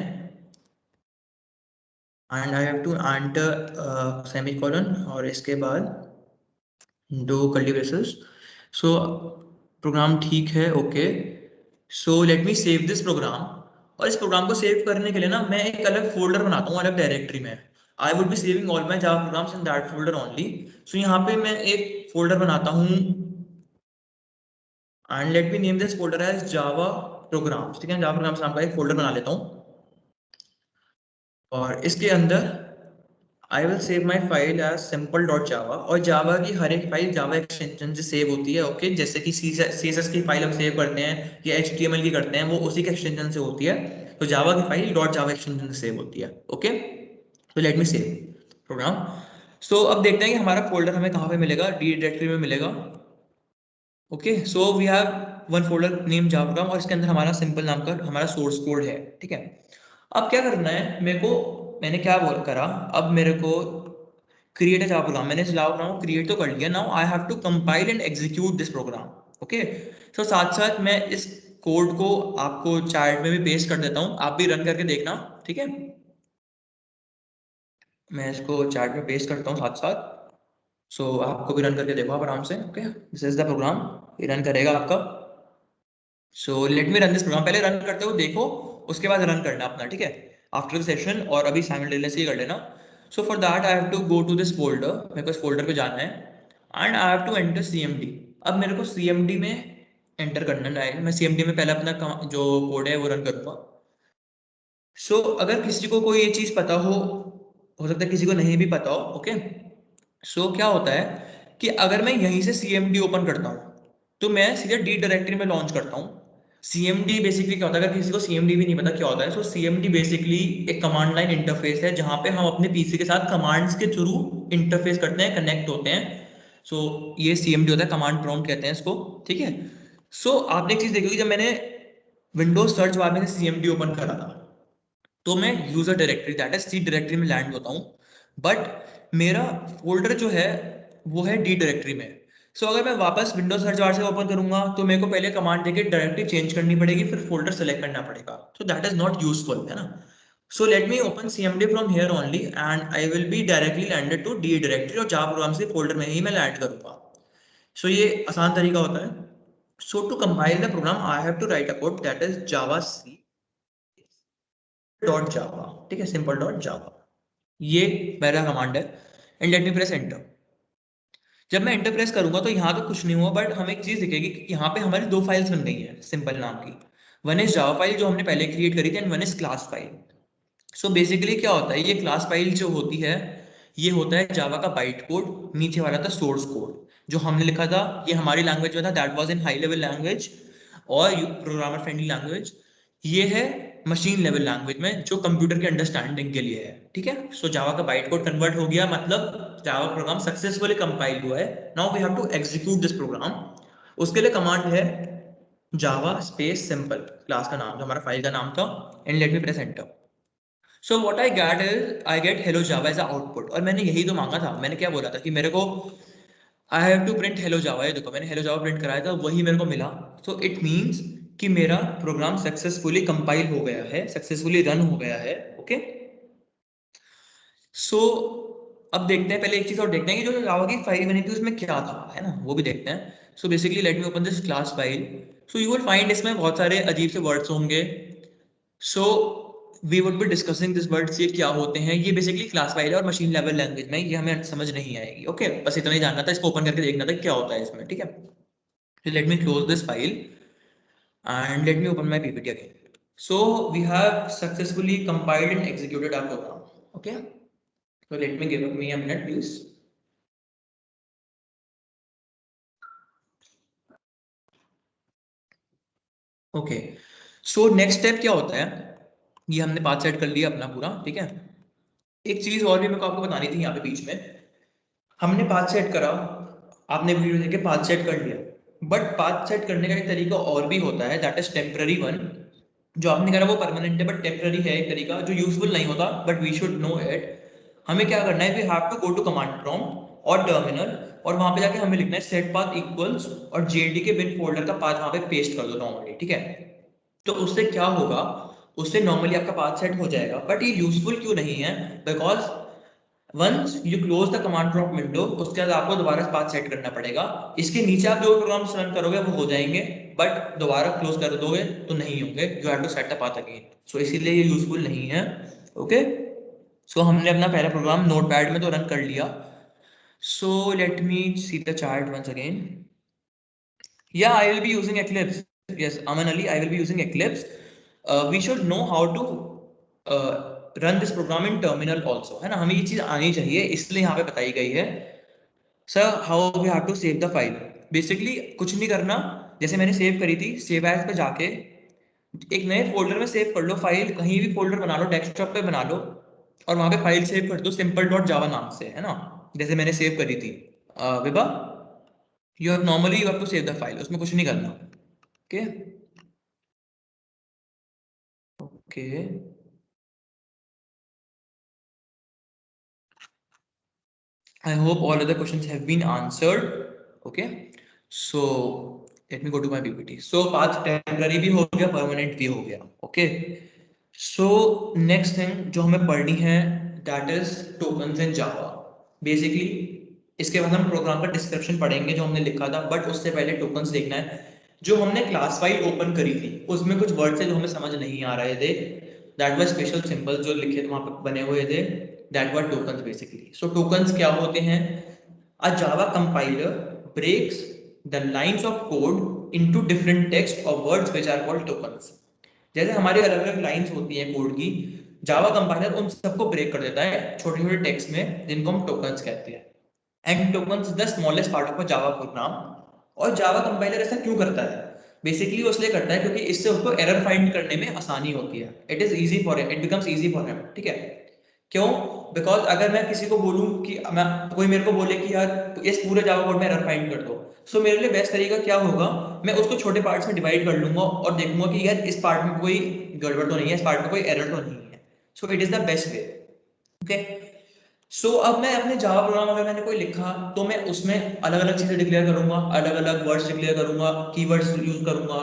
S1: and I have to enter semicolon और इसके बाद दो कर्ली ब्रेसेस। सो प्रोग्राम ठीक है। Okay, so let me save this program. और इस प्रोग्राम को सेव करने के लिए ना मैं एक अलग फोल्डर बनाता हूँ, अलग डायरेक्टरी में। I would be saving all my Java programs in that folder only. So यहाँ पे मैं एक फोल्डर बनाता हूँ and let me name this folder as Java programs. ठीक है, जावा प्रोग्राम्स नाम का एक फोल्डर बना लेता हूँ और इसके अंदर I will save my file as simple dot Java, और जावा की हर एक फाइल जावा एक्सटेंशन से सेव होती है। ओके, जैसे कि CSS की फाइल हम सेव करते हैं या HTML की करते हैं, वो उसी के एक्सटेंशन से होती है। तो जावा की फाइल डॉट जावा एक्सटेंशन से सेव होती है। ओके, तो लेट मी सेव प्रोग्राम। सो अब देखते हैं कि हमारा फोल्डर हमें कहाँ पे मिलेगा, डी डायरेक्टरी में मिलेगा। Okay, so we have one folder name Java program, और इसके अंदर हमारा सिंपल नाम का हमारा सोर्स कोड है। ठीक है, अब क्या करना है मेरे को, मैंने क्या बोल करा, अब मेरे को क्रिएट अ जावा प्रोग्राम, मैंने जावा प्रोग्राम क्रिएट तो कर लिया। Now I have to compile and execute this program. Okay, तो साथ साथ मैं इस कोड को आपको चार्ट में भी पेस्ट कर देता हूँ, आप भी रन करके देखना। ठीक है, मैं इसको चार्ट में पेस्ट करता हूँ साथ साथ। सो आपको भी रन करके देखो आप आराम से। Okay, this is the program, ये रन करेगा आपका। So let me run this program, पहले रन करते हो देखो, उसके बाद रन करना अपना। ठीक है, आफ्टर द सेशन, और अभी साइमल्टेनियसली कर लेना। So for that I have to go to this folder, मेरे को इस फोल्डर पे जाना है, and I have to enter CMD। अब मेरे को CMD में एंटर करना है, मैं CMD में पहले अपना जो कोड है वो रन करूंगा। सो अगर किसी को कोई ये चीज पता हो सकता है किसी को नहीं भी पता हो। ओके, सो क्या होता है कि अगर मैं यहीं से CMD ओपन करता हूँ, तो मैं सीधे डी डायरेक्टरी में लॉन्च करता हूँ। CMD बेसिकली क्या होता है, अगर किसी को CMD भी नहीं पता क्या होता है, सो CMD बेसिकली एक कमांड लाइन इंटरफेस है, जहाँ पे हम अपने PC के साथ कमांड्स के थ्रू इंटरफेस करते हैं, कनेक्ट होते हैं। सो ये CMD होता है, कमांड प्रॉम्प्ट कहते हैं इसको। ठीक है, सो आपने एक चीज देखी होगी, जब मैंने विंडोज सर्च बार में से CMD ओपन करा था, तो मैं user directory that is C directory में लैंड होता हूँ, बट मेरा फोल्डर जो है वो है डी डायरेक्टरी में। सो अगर मैं वापस विंडोज सर्च बार से ओपन करूंगा, तो मेरे को पहले कमांड देके डायरेक्टरी चेंज करनी पड़ेगी, फिर फोल्डर सेलेक्ट करना पड़ेगा, so that is not useful, है ना। So let me open CMD from here only, and I will be directly landed to D directory, और जावा प्रोग्राम से फोल्डर में ही मैं लैंड करूंगा। सो ये आसान तरीका होता है। So to compile the program I have to write a code that is javac dot Java. ठीक है, सिंपल डॉट जावा, ये मेरा कमांड है, and let me press enter. जब मैं एंटर प्रेस करूंगा तो यहाँ तो कुछ नहीं हुआ, बट हमें एक चीज दिखेगी कि यहाँ पे हमारी दो फाइल्स बन गई हैं सिंपल नाम की। वन इज जावा फाइल जो हमने पहले क्रिएट करी थी, and one is class file. So basically क्या होता है, ये क्लास फाइल जो होती है, ये होता है जावा का बाइट कोड, नीचे वाला था सोर्स कोड जो हमने लिखा था। ये हमारी लैंग्वेज में था, that was in high level language और प्रोग्रामर फ्रेंडली लैंग्वेज। ये है मशीन लेवल लैंग्वेज में, जो कंप्यूटर के अंडरस्टैंडिंग के लिए है। ठीक है, सो जावा का बाइट कोड कन्वर्ट हो गया, मतलब जावा प्रोग्राम सक्सेसफुली कंपाइल हुआ है। Now we have to execute this program. उसके लिए कमांड है जावा स्पेस सिंपल, क्लास का नाम जो हमारा फाइल का नाम था, and let me press enter. So what I get is I get hello Java as output, और मैंने यही तो मांगा था। मैंने क्या बोला था कि मेरे को I have to print hello Java, ये देखो मैंने हेलो जावा प्रिंट कराया था, वही मेरे को मिला। सो इट मीन्स कि मेरा प्रोग्राम सक्सेसफुली कंपाइल हो गया है, सक्सेसफुली रन हो गया है। ओके, सो अब देखते हैं, पहले एक चीज और देखते हैं कि जो जावा की फाइल बनी थी उसमें क्या था, है ना, वो भी देखते हैं। So basically let me open this class file. So you will find इसमें बहुत सारे अजीब से वर्ड्स होंगे। So we would be discussing this words, ये क्या होते हैं। ये बेसिकली क्लास फाइल है और मशीन लेवल लैंग्वेज में, ये हमें समझ नहीं आएगी। ओके, बस इतना ही जानना था, इसको ओपन करके देखना था क्या होता है इसमें। ठीक है, let me close this file and let me open my PPT again. So we have successfully compiled and executed our program. Okay, so let me give me a minute, please. Okay, so next step क्या होता है, ये हमने पाथ सेट कर लिया अपना पूरा। ठीक है, एक चीज और भी मेरे को आपको बतानी थी यहाँ पे बीच में। हमने पाथ सेट करा, आपने वीडियो देख के पाथ सेट कर लिया, बट पाथ सेट करने का एक तरीका और भी होता है, दैट इज टेम्पररी वन। जो आपने करा वो परमानेंट है, बट टेम्पररी है एक तरीका जो यूजफुल नहीं होता, but we should know it. हमें क्या करना है, we have to go to command prompt और टर्मिनल, और वहां पे जाके हमें लिखना है सेट पाथ इक्वल्स, और जेडी के बिन फोल्डर का पाथ वहां पे पेस्ट कर दो नॉर्मली। ठीक है, तो उससे क्या होगा, उससे नॉर्मली आपका पाथ सेट हो जाएगा, बट ये यूजफुल क्यों नहीं है, because once you close the command prompt window, उसके बाद आपको दोबारा पाथ सेट करना पड़ेगा। इसके नीचे आप जो प्रोग्राम्स रन करोगे वो हो जाएंगे, बट दोबारा क्लोज कर दोगे तो नहीं होंगे, you have to set the path again. So इसीलिए ये यूजफुल नहीं है। ओके, सो हमने अपना पहला प्रोग्राम नोटपैड में तो रन कर लिया। So let me see the chart once again. Yeah, I will be using Eclipse. Yes, Aman Ali, I will be using Eclipse. We should know how to run this program in terminal also, है ना, हमें ये चीज आनी चाहिए, इसलिए यहाँ पे बताई गई है। Sir how we have to save the file, basically कुछ नहीं करना, जैसे मैंने सेव करी थी, सेव एज पे जाके एक नए फोल्डर में सेव कर लो फाइल, कहीं भी फोल्डर बना लो, डेस्कटॉप पे बना लो, और वहां पे फाइल सेव कर दो सिंपल डॉट जावा नाम से, है ना, जैसे मैंने सेव करी थी। Vibha, you have normally you have to save the file, उसमें कुछ नहीं करना। Okay okay, I hope all other questions have been answered. Okay, so let me go to my PPT. So path temporary भी हो गया, permanent भी हो गया. Okay, so next thing जो हमें पढ़नी है that is tokens in Java. Basically इसके बाद हम प्रोग्राम का डिस्क्रिप्शन पढ़ेंगे जो हमने लिखा था, बट उससे पहले टोकन्स देखना है। जो हमने क्लास फाइल ओपन करी थी उसमें कुछ वर्ड्स है जो हमें समझ नहीं आ रहे थे, दैट वाज स्पेशल सिंबल जो लिखे थे वहां पे बने हुए थे, that were tokens basically. So tokens क्या होते हैं? A Java compiler breaks the lines of code into different text और words which are called tokens. जैसे हमारी अलग अलग लाइंस होती हैं कोड की, जावा कंपाइलर उन सबको ब्रेक कर देता है छोटे छोटे टेक्स्ट में, जिनको हम टोकन्स कहते हैं। And tokens the smallest part of a Java program. और जावा कंपाइलर ऐसा क्यों करता है? बेसिकली वो इसलिए करता है क्योंकि इससे उसको एरर फाइंड करने में आसानी होती है। It is easy for it becomes easy for him, ठीक है? क्यों? बिकॉज अगर मैं किसी को बोलूं कि मैं, कोई मेरे को बोले कि यार इस पूरे जावा कोड में एरर फाइंड कर दो, सो मेरे लिए बेस्ट तरीका क्या होगा, मैं उसको छोटे पार्ट्स में डिवाइड कर लूंगा और देखूंगा कि यार इस पार्ट में कोई गड़बड़ तो नहीं है, इस पार्ट में कोई एरर तो नहीं है। So it is the best way. Okay, so अब मैं अपने जावा प्रोग्राम अगर मैंने कोई लिखा तो मैं उसमें अलग अलग चीजें डिक्लेयर करूंगा, अलग अलग वर्ड्स डिक्लेयर करूंगा, कीवर्ड्स यूज करूंगा,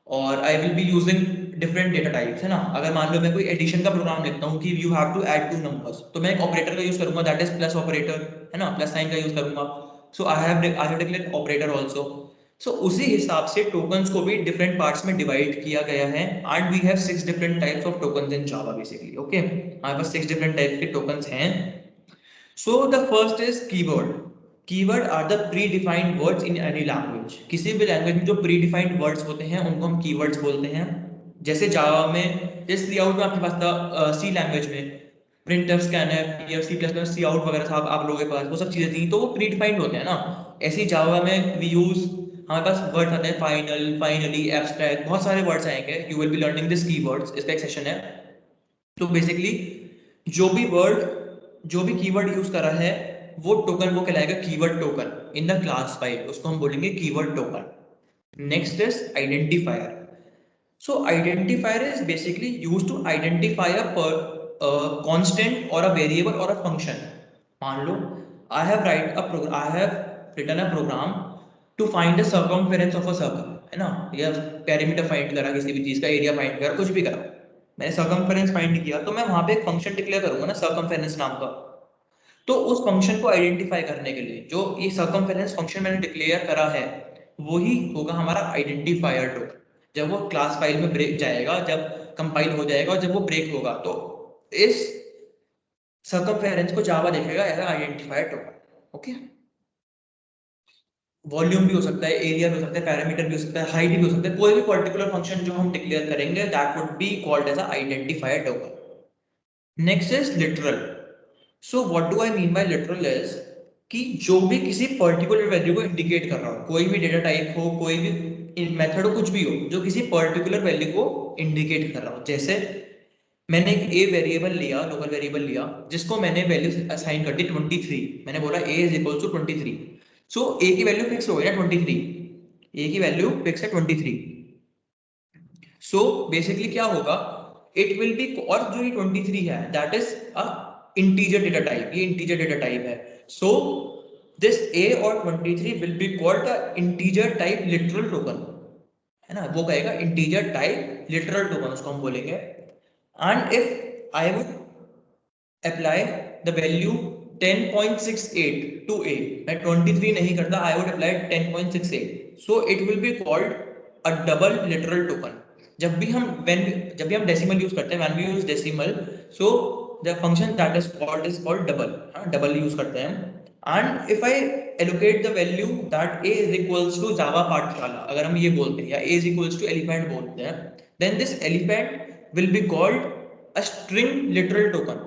S1: और आई will be using different data types, है ना। अगर मान लो मैं कोई एडिशन का प्रोग्राम लिखता हूँ कि you have to add two numbers, तो मैं एक ऑपरेटर का यूज करूंगा, दैट इज प्लस ऑपरेटर, है ना, प्लस साइन का यूज करूंगा। So I have declare operator also. So उसी हिसाब से टोकन्स को भी डिफरेंट पार्ट्स में डिवाइड किया गया है, and we have 6 different types of tokens in Java basically. Okay, हमारे पास 6 डिफरेंट टाइप्स के टोकन्स हैं। So the first is keyword. Keyword are the predefined words in any language. किसी भी लैंग्वेज में जो predefined words होते हैं उनको हम keywords बोलते हैं। जैसे जावा में, जैसे सी आउट में आपके पास था, सी लैंग्वेज में प्रिंटफ, स्कैनफ या सी प्लस प्लस सी आउट वगैरह था आप लोगों के पास, वो सब चीजें थी, तो वो प्रीडिफाइंड होते हैं ना। ऐसे ही जावा में वी यूज, हमारे पास वर्ड्स आते हैं फाइनल, फाइनली, एब्स्ट्रैक्ट, बहुत सारे वर्ड्स आएंगे, you will be learning this keywords, इसका एक सेशन है। तो बेसिकली जो भी वर्ड, जो भी कीवर्ड यूज करा है वो टोकन वो कहलाएगा keyword token in the class file, उसको हम बोलेंगे keyword token. Next is identifier. So identifier is basically used to identify a constant और अ वेरिएबल और अ फंक्शन। मान लो I have written a program to find the circumference of a circle, है ना, या पेरीमीटर फाइंड करा, किसी भी चीज का एरिया फाइंड करा, कुछ भी करा, मैंने सर्कमफेरेंस फाइंड किया, तो मैं वहां पे एक फंक्शन डिक्लेयर करूंगा ना सर्कमफेरेंस नाम का। तो उस फंक्शन को आइडेंटिफाई करने के लिए जो ये सर्कमफेरेंस फंक्शन मैंने डिक्लेयर करा है, वही होगा हमारा आइडेंटिफायर टोकन। जब वो क्लास फाइल में ब्रेक जाएगा, जब कंपाइल हो जाएगा और जब वो ब्रेक होगा, तो इस सर्कमफेरेंस को जावा देखेगा as identifier token. Okay, volume भी हो सकता है, एरिया भी हो सकता है, पैरामीटर भी हो सकता है, हाइट भी हो सकता है, कोई भी पर्टिकुलर फंक्शन जो हम डिक्लेयर करेंगे that would be called as identifier token. Next is literal. So what do I mean by literal is कि जो भी किसी पर्टिकुलर वैल्यू को इंडिकेट कर रहा हो, कोई भी डेटा टाइप हो, कोई भी मेथड हो, कुछ भी हो जो किसी पर्टिकुलर वैल्यू को इंडिकेट कर रहा हो। जैसे मैंने एक ए वेरिएबल लिया, लोकल वेरिएबल लिया, जिसको मैंने वैल्यू असाइन कर दी 23, मैंने बोला ए इज इक्वल टू 23। सो ए की वैल्यू फिक्स हो गई ना 23, ए की वैल्यू फिक्स है 23। सो बेसिकली क्या होगा, इट विल बी, और जो ये 23 है that is a integer data type, ये इंटीजर डेटा टाइप है। सो दिस a और 23 will be called the integer type literal token, है ना, वो कहेगा इंटीजर टाइप लिटरल टोकन, उसको हम बोलेंगे। And if I would apply the value 10.68 to a, मैं 23 नहीं करता, I would apply 10.68, so it will be called a double literal token. जब भी हम डेसिमल यूज करते हैं, when we use decimal, so the function that is called double, double use करते हैं हम। And if I allocate the value that a is equals to Java Pathshala, अगर हम ये बोलते हैं, या a is equals to elephant बोलते हैं, then this elephant will be called a string literal token.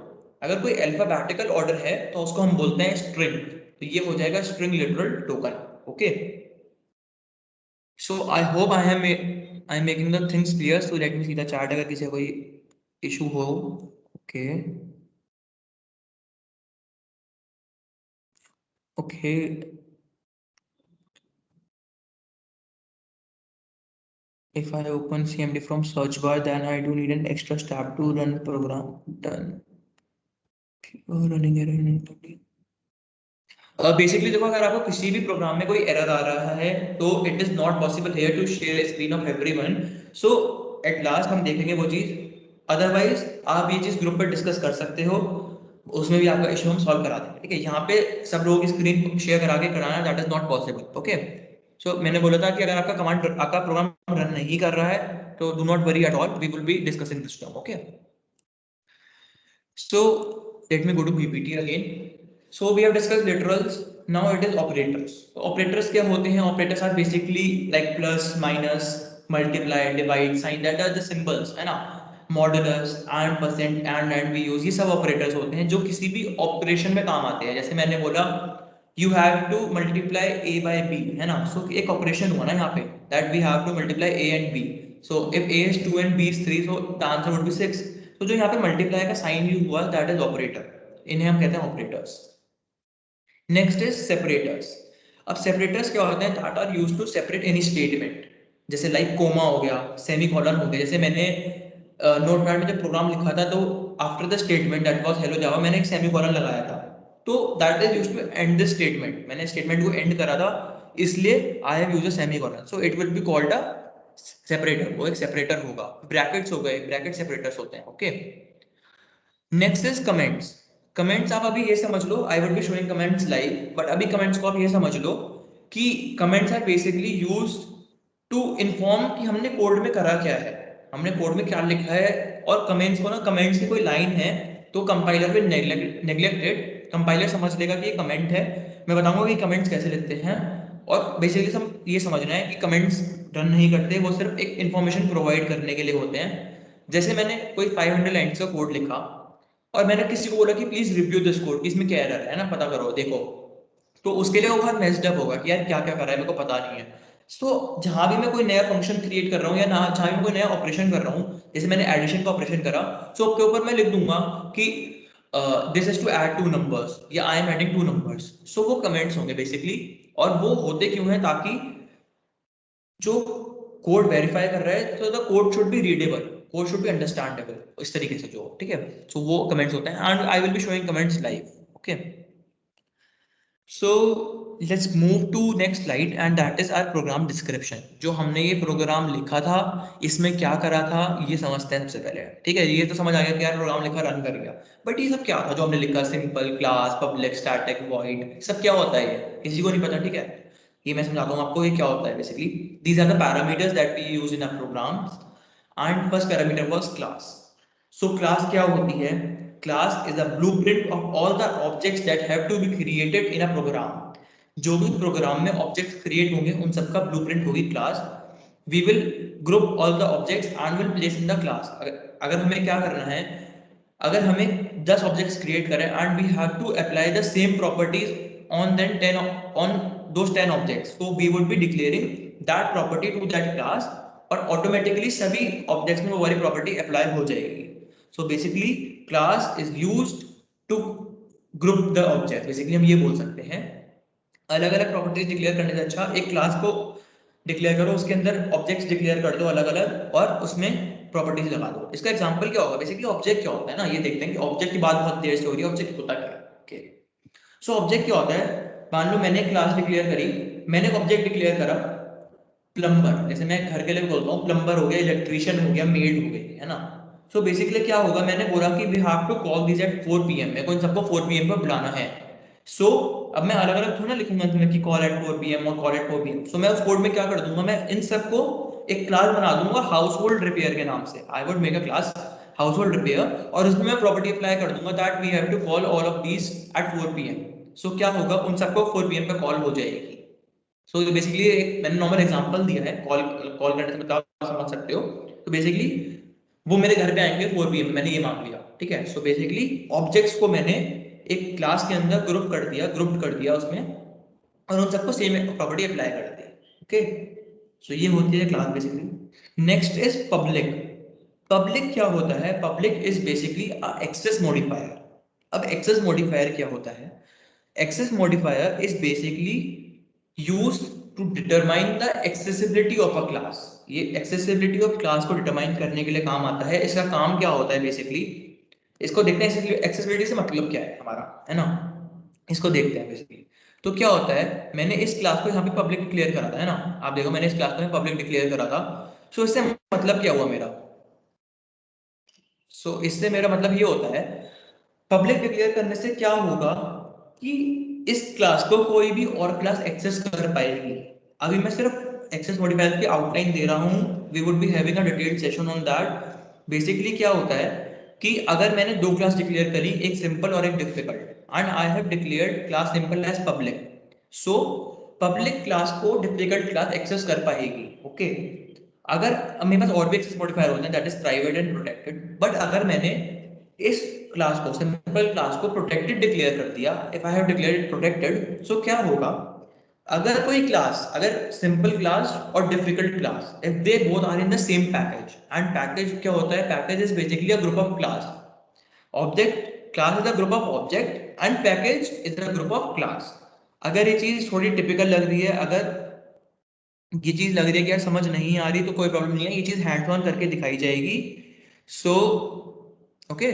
S1: अगर कोई अल्फाबेटिकल ऑर्डर है तो उसको हम बोलते हैं स्ट्रिंग, तो ये हो जाएगा string literal token. Okay, so I hope I am making the things clear. So let me see the chat अगर किसी कोई इशू हो। Okay okay, if I open CMD from search bar, then I do need an extra step to run program. Done. Running error. Basically देखो, अगर आपको किसी भी प्रोग्राम में कोई एरर आ रहा है तो it is not possible here to share screen of everyone. So at last हम देखेंगे वो चीज। अदरवाइज आप ये चीज ग्रुप पर डिस्कस कर सकते हो, उसमें भी आपका इशू हम सॉल्व करा देंगे। ठीक है, यहाँ पे सब लोगों की स्क्रीन शेयर करा के कराना that is not possible. Okay, so मैंने बोला था कि अगर आपका प्रोग्राम रन नहीं कर रहा है तो do not worry at all, we will be discussing this term. Okay, so let me go to PPT again. So we have discussed literals. Now it is operators. So operators क्या होते हैं? Operators are basically like plus, minus, multiply, divide, sign, that are the symbols, है ना? Modulus and percent and we use, ये सब operators होते हैं जो किसी भी operation में काम आते हैं। जैसे मैंने बोला you have to multiply a by b, है ना? So एक operation हुआ ना यहाँ पे, that we have to multiply a and b. So if a is 2 and b is 3, so the answer would be 6. तो जो यहाँ पे मल्टीप्लाई का साइन यूज हुआ दैट इज ऑपरेटर, इन्हें हम कहते हैं ऑपरेटर्स। Next is separators. अब सेपरेटर्स क्या होते हैं? That are used to separate any statement, जैसे लाइक कोमा हो गया, सेमी कॉलन हो गया। जैसे मैंने नोटपैड में जब प्रोग्राम लिखा था तो after the statement that was hello Java मैंने एक सेमी कॉलन लगाया था, तो that is used to end the statement. मैंने स्टेटमेंट को एंड करा था, इसलिए I have used a semicolon, so it will be called a separator. वो एक सेपरेटर होगा। ब्रैकेट्स हो गए, ब्रैकेट सेपरेटर्स होते हैं। Okay, next is comments. Comments आप अभी ये समझ लो, I would be showing comments live, but अभी कमेंट्स को आप ये समझ लो कि comments are basically used to inform कि हमने कोड में करा क्या है, हमने कोड में क्या लिखा है। और कमेंट्स को ना, कमेंट्स की कोई लाइन है तो कंपाइलर विल नेग्लेक्टेड, कंपाइलर समझ लेगा कि ये कमेंट है। मैं बताऊंगा कि कमेंट्स कैसे लिखते हैं। और बेसिकली हम ये समझना है कि कमेंट्स रन नहीं करते, वो सिर्फ एक इन्फॉर्मेशन प्रोवाइड करने के लिए होते हैं। जैसे मैंने कोई 500 लाइन्स का कोड लिखा और मैंने किसी को बोला कि प्लीज रिव्यू दिस कोड, इसमें क्या एरर है ना, पता करो देखो, तो उसके लिए वो बहुत मेस्ड अप होगा कि यार क्या क्या कर रहा है, मेरे को पता नहीं है। तो जहां भी मैं कोई नया फंक्शन क्रिएट कर रहा हूँ या ना जहां भी मैं कोई नया ऑपरेशन कर रहा हूँ, जैसे मैंने एडिशन का ऑपरेशन करा, सो उसके ऊपर मैं लिख दूंगा कि this is to add two numbers या I am adding two numbers. So वो कमेंट्स होंगे बेसिकली। और वो होते क्यों है? ताकि जो कोड वेरीफाई कर रहा है तो the code should be readable, code should be understandable, इस तरीके से जो, ठीक है। सो वो कमेंट्स होते हैं and I will be showing comments live. Okay, so let's move to next slide and that is our program description. जो हमने ये प्रोग्राम लिखा था, इसमें क्या करा था, ये समझते हैं सबसे पहले। ठीक है, ये तो समझ आ गया कि यार प्रोग्राम लिखा, रन कर गया, बट ये सब क्या था जो हमने लिखा? Simple, class, public, static, void, सब क्या होता है ये किसी को नहीं पता। ठीक है, ये मैं समझाता हूँ आपको ये क्या होता है। Basically these are the parameters that we use in our programs and first parameter was class. So class क्या होती है? Class is a blueprint of all the objects that have to be created in a program. जो भी प्रोग्राम में ऑब्जेक्ट्स क्रिएट होंगे उन सबका ब्लूप्रिंट होगी class. We will group all the objects and will place in the class. अगर हमें क्या करना है, अगर हमें 10 ऑब्जेक्ट्स क्रिएट करें and we have to apply the same properties on then 10 on those 10 objects, so we would be declaring that property to that class और ऑटोमेटिकली सभी ऑब्जेक्ट्स में वो वाली प्रॉपर्टी अप्लाई हो जाएगी। So basically class is used to group the object. Basically हम ये बोल सकते हैं, अलग अलग प्रॉपर्टीज डिक्लेयर करने से अच्छा एक क्लास को डिक्लेयर करो, उसके अंदर ऑब्जेक्ट्स डिक्लेयर कर दो अलग अलग और उसमें प्रॉपर्टीज लगा दो। इसका एग्जांपल क्या होगा? बेसिकली ऑब्जेक्ट क्या होता है ना, ये देखते हैं कि ऑब्जेक्ट की बात बहुत देर से हो रही है, ऑब्जेक्ट होता क्या है। ओके, सो ऑब्जेक्ट क्या होता है? मान लो मैंने क्लास डिक्लेयर करी, मैंने एक ऑब्जेक्ट डिक्लेयर करा प्लम्बर, जैसे मैं घर के लिए बोलता हूँ प्लम्बर हो गया, इलेक्ट्रिशियन हो गया, मेड हो गई, है ना। सो बेसिकली क्या होगा, मैंने बोला कि we have to call this at 4 PM, मेरे को इन सबको 4 PM पर बुलाना है। सो अब मैं अलग अलग थोड़ा ना लिखूंगा तुम्हें कि कॉल एट 4 PM और कॉल एट 4 PM। सो मैं उस कोड में क्या कर दूंगा, मैं इन सबको एक क्लास बना दूंगा हाउस होल्ड रिपेयर के नाम से। I would make a class household repair और उसमें मैं प्रॉपर्टी अप्लाई कर दूंगा that we have to call all of these at 4 PM। सो क्या होगा, उन सबको 4 PM पे कॉल हो जाएगी। सो बेसिकली एक मैंने नॉर्मल एग्जांपल दिया है, कॉल कॉल करने से मतलब आप समझ सकते हो। तो बेसिकली वो मेरे घर पे आएंगे 4 PM, मैंने ये मान लिया, ठीक है। सो बेसिकली ऑब्जेक्ट्स को मैंने एक क्लास के अंदर ग्रुप कर दिया उसमें, और उन सबको सेम प्रॉपर्टी अप्लाई कर दी, ओके। सो ये होती है class basically. Next is public. Public क्या होता है? Public is basically access modifier. अब एक्सेस मॉडिफायर क्या होता है? Access modifier is basically used to determine the accessibility of a class. ये एक्सेसिबिलिटी ऑफ क्लास को डिटरमाइन करने के लिए काम आता है। इसका काम क्या होता है बेसिकली, इसको देखते हैं। एक्सेसिबिलिटी से मतलब क्या है हमारा, है ना, इसको देखते हैं बेसिकली। तो क्या होता है, मैंने इस क्लास को यहाँ पे पब्लिक डिक्लेयर करा था, है ना, आप देखो मैंने इस क्लास को पब्लिक डिक्लेयर करा था। सो इससे मतलब क्या हुआ मेरा? सो इससे मेरा मतलब ये होता है, पब्लिक डिक्लेयर करने से क्या होगा कि इस क्लास को कोई भी और क्लास एक्सेस कर पाएगी। अभी मैं सिर्फ एक्सेस मॉडिफायर की आउटलाइन दे रहा हूँ, we would be having a detailed session on that. Basically क्या होता है कि अगर मैंने दो क्लास डिक्लेयर करी, एक सिंपल और एक difficult, and I have declared class simple as public, so public class को डिफिकल्ट क्लास एक्सेस कर पाएगी, ओके। अगर मेरे पास और भी एक्सेस मॉडिफायर होते हैं that is private and protected, but अगर मैंने इस क्लास को, सिंपल क्लास को प्रोटेक्टेड डिक्लेयर कर दिया, if I have declared it protected, so क्या होगा, अगर कोई क्लास, अगर सिंपल क्लास और difficult class, if they both are in the same package, and package क्या होता है, package is basically a group of class, object class is a group of object and package is a group of class. अगर ये चीज थोड़ी टिपिकल लग रही है, अगर ये चीज लग रही है कि यार समझ नहीं आ रही, तो कोई प्रॉब्लम नहीं है, ये चीज हैंड्स ऑन करके दिखाई जाएगी। सो ओके,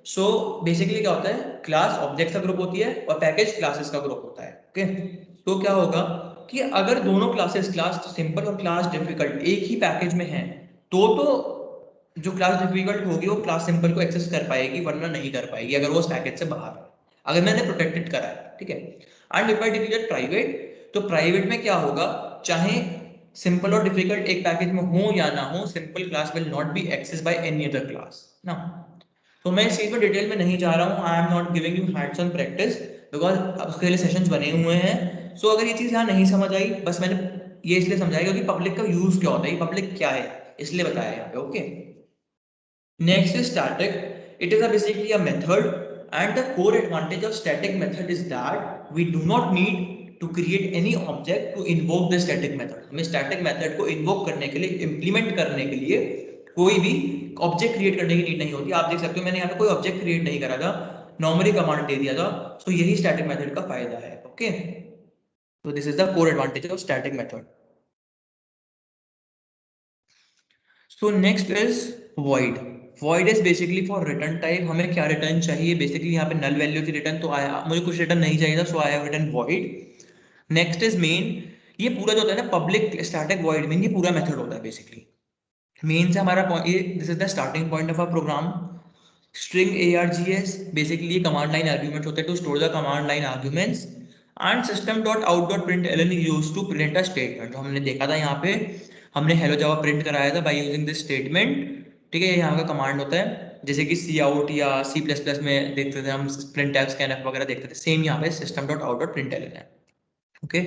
S1: सो बेसिकली क्या होता है, क्लास ऑब्जेक्ट का ग्रुप होती है और पैकेज क्लासेस का ग्रुप होता है, ओके। तो क्या होगा कि अगर दोनों क्लासेस, क्लास सिंपल और क्लास डिफिकल्ट एक ही पैकेज में हैं, तो जो क्लास डिफिकल्ट होगी वो क्लास सिंपल को एक्सेस कर पाएगी, वरना नहीं कर पाएगी अगर वो उस पैकेज से बाहर है, अगर मैंने प्रोटेक्टेड करा है, ठीक है। And if I declare private, तो प्राइवेट में क्या होगा, चाहे सिंपल और डिफिकल्ट एक पैकेज में हो या ना हो, simple class will not be access by any other class ना। तो मैं इस चीज में डिटेल में नहीं जा रहा हूँ, I am not giving you hands on practice, because उसके लिए सेशंस बने हुए हैं। सो अगर ये चीज यहाँ नहीं समझ आई, बस मैंने ये इसलिए समझाया क्योंकि पब्लिक का यूज क्या होता है, पब्लिक क्या है, इसलिए बताया यहाँ पे, okay. Next is static. It is basically a method, and the core advantage of static method is that we do not need to create any object to invoke the static method. हमें static method को invoke करने के लिए, implement करने के लिए कोई भी ऑब्जेक्ट क्रिएट करने की नीड नहीं होती। आप देख सकते हो मैंने यहाँ पे कोई ऑब्जेक्ट क्रिएट नहीं करा था, नॉर्मली कमांड दे दिया था। तो यही स्टैटिक मेथड का फायदा है, ओके। तो this is the core advantage of static method. So next is void. void is basically for return type. हमें क्या रिटर्न चाहिए, बेसिकली यहाँ पे नल वैल्यू की रिटर्न तो आया, मुझे कुछ रिटर्न नहीं चाहिए था, so I have written void. Next is main. ये पूरा जो होता है ना पब्लिक स्टैटिक void मेन, ये पूरा मेथड होता है बेसिकली। मेन से हमारा पॉइंट ये, this is the starting point of a program. String args basically ये कमांड लाइन आर्ग्यूमेंट होते हैं to store the command line arguments, and system dot out dot println used to print a statement. जो हमने देखा था यहाँ पे, हमने हेलो जावा प्रिंट कराया था बाय यूजिंग दिस स्टेटमेंट, ठीक है। यहाँ का कमांड होता है जैसे कि सी आउट या सी प्लस प्लस में देखते थे हम, प्रिंट एफ स्कैनफ वगैरह देखते थे, सेम यहाँ पे system dot out dot println है, ओके।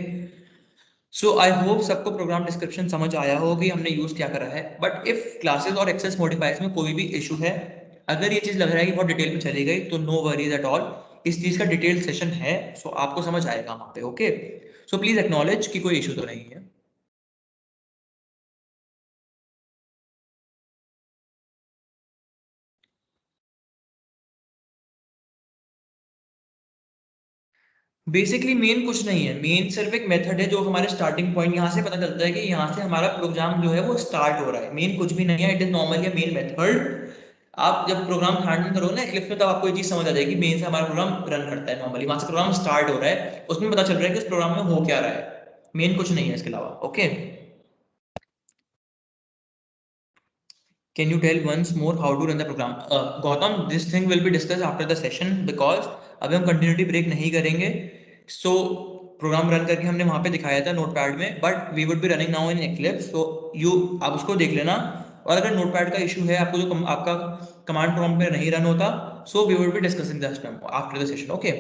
S1: सो आई होप सबको प्रोग्राम डिस्क्रिप्शन समझ आया हो कि हमने यूज क्या करा है। बट इफ क्लासेस और एक्सेस मॉडिफायर्स में कोई भी इशू है, अगर ये चीज लग रहा है कि बहुत डिटेल में चली गई, तो नो वरीज एट ऑल, इस चीज का डिटेल सेशन है, सो आपको समझ आएगा वहां पे, ओके। सो प्लीज एक्नॉलेज कि कोई इशू तो नहीं है। बेसिकली मेन कुछ नहीं है, मेन सिर्फ एक मेथड है जो हमारे स्टार्टिंग पॉइंट, यहाँ से पता चलता है कि यहाँ से हमारा प्रोग्राम जो है वो स्टार्ट हो रहा है। मेन कुछ भी नहीं है, it is normally main method. आप जब प्रोग्राम हैंडल करोगे ना इक्लिप्स में, तब आपको ये चीज समझ आ जाएगी, मेन से हमारा प्रोग्राम रन करता है नॉर्मली, वहां से प्रोग्राम स्टार्ट हो रहा है, उसमें पता चल रहा है कि उस प्रोग्राम में हो क्या रहा है। मेन कुछ नहीं है इसके अलावा, okay. Can you tell once more how to run the program? Gautam, this thing will be discussed after the session because अभी हम कंटिन्यूटी ब्रेक नहीं करेंगे। सो प्रोग्राम रन करके हमने वहां पे दिखाया था नोटपैड में, but we would be running now in Eclipse, so you आप उसको देख लेना। और अगर नोटपैड का इशू है आपको, जो आपका कमांड प्रॉम्प्ट में नहीं रन होता, so we would be discussing that after the session, okay.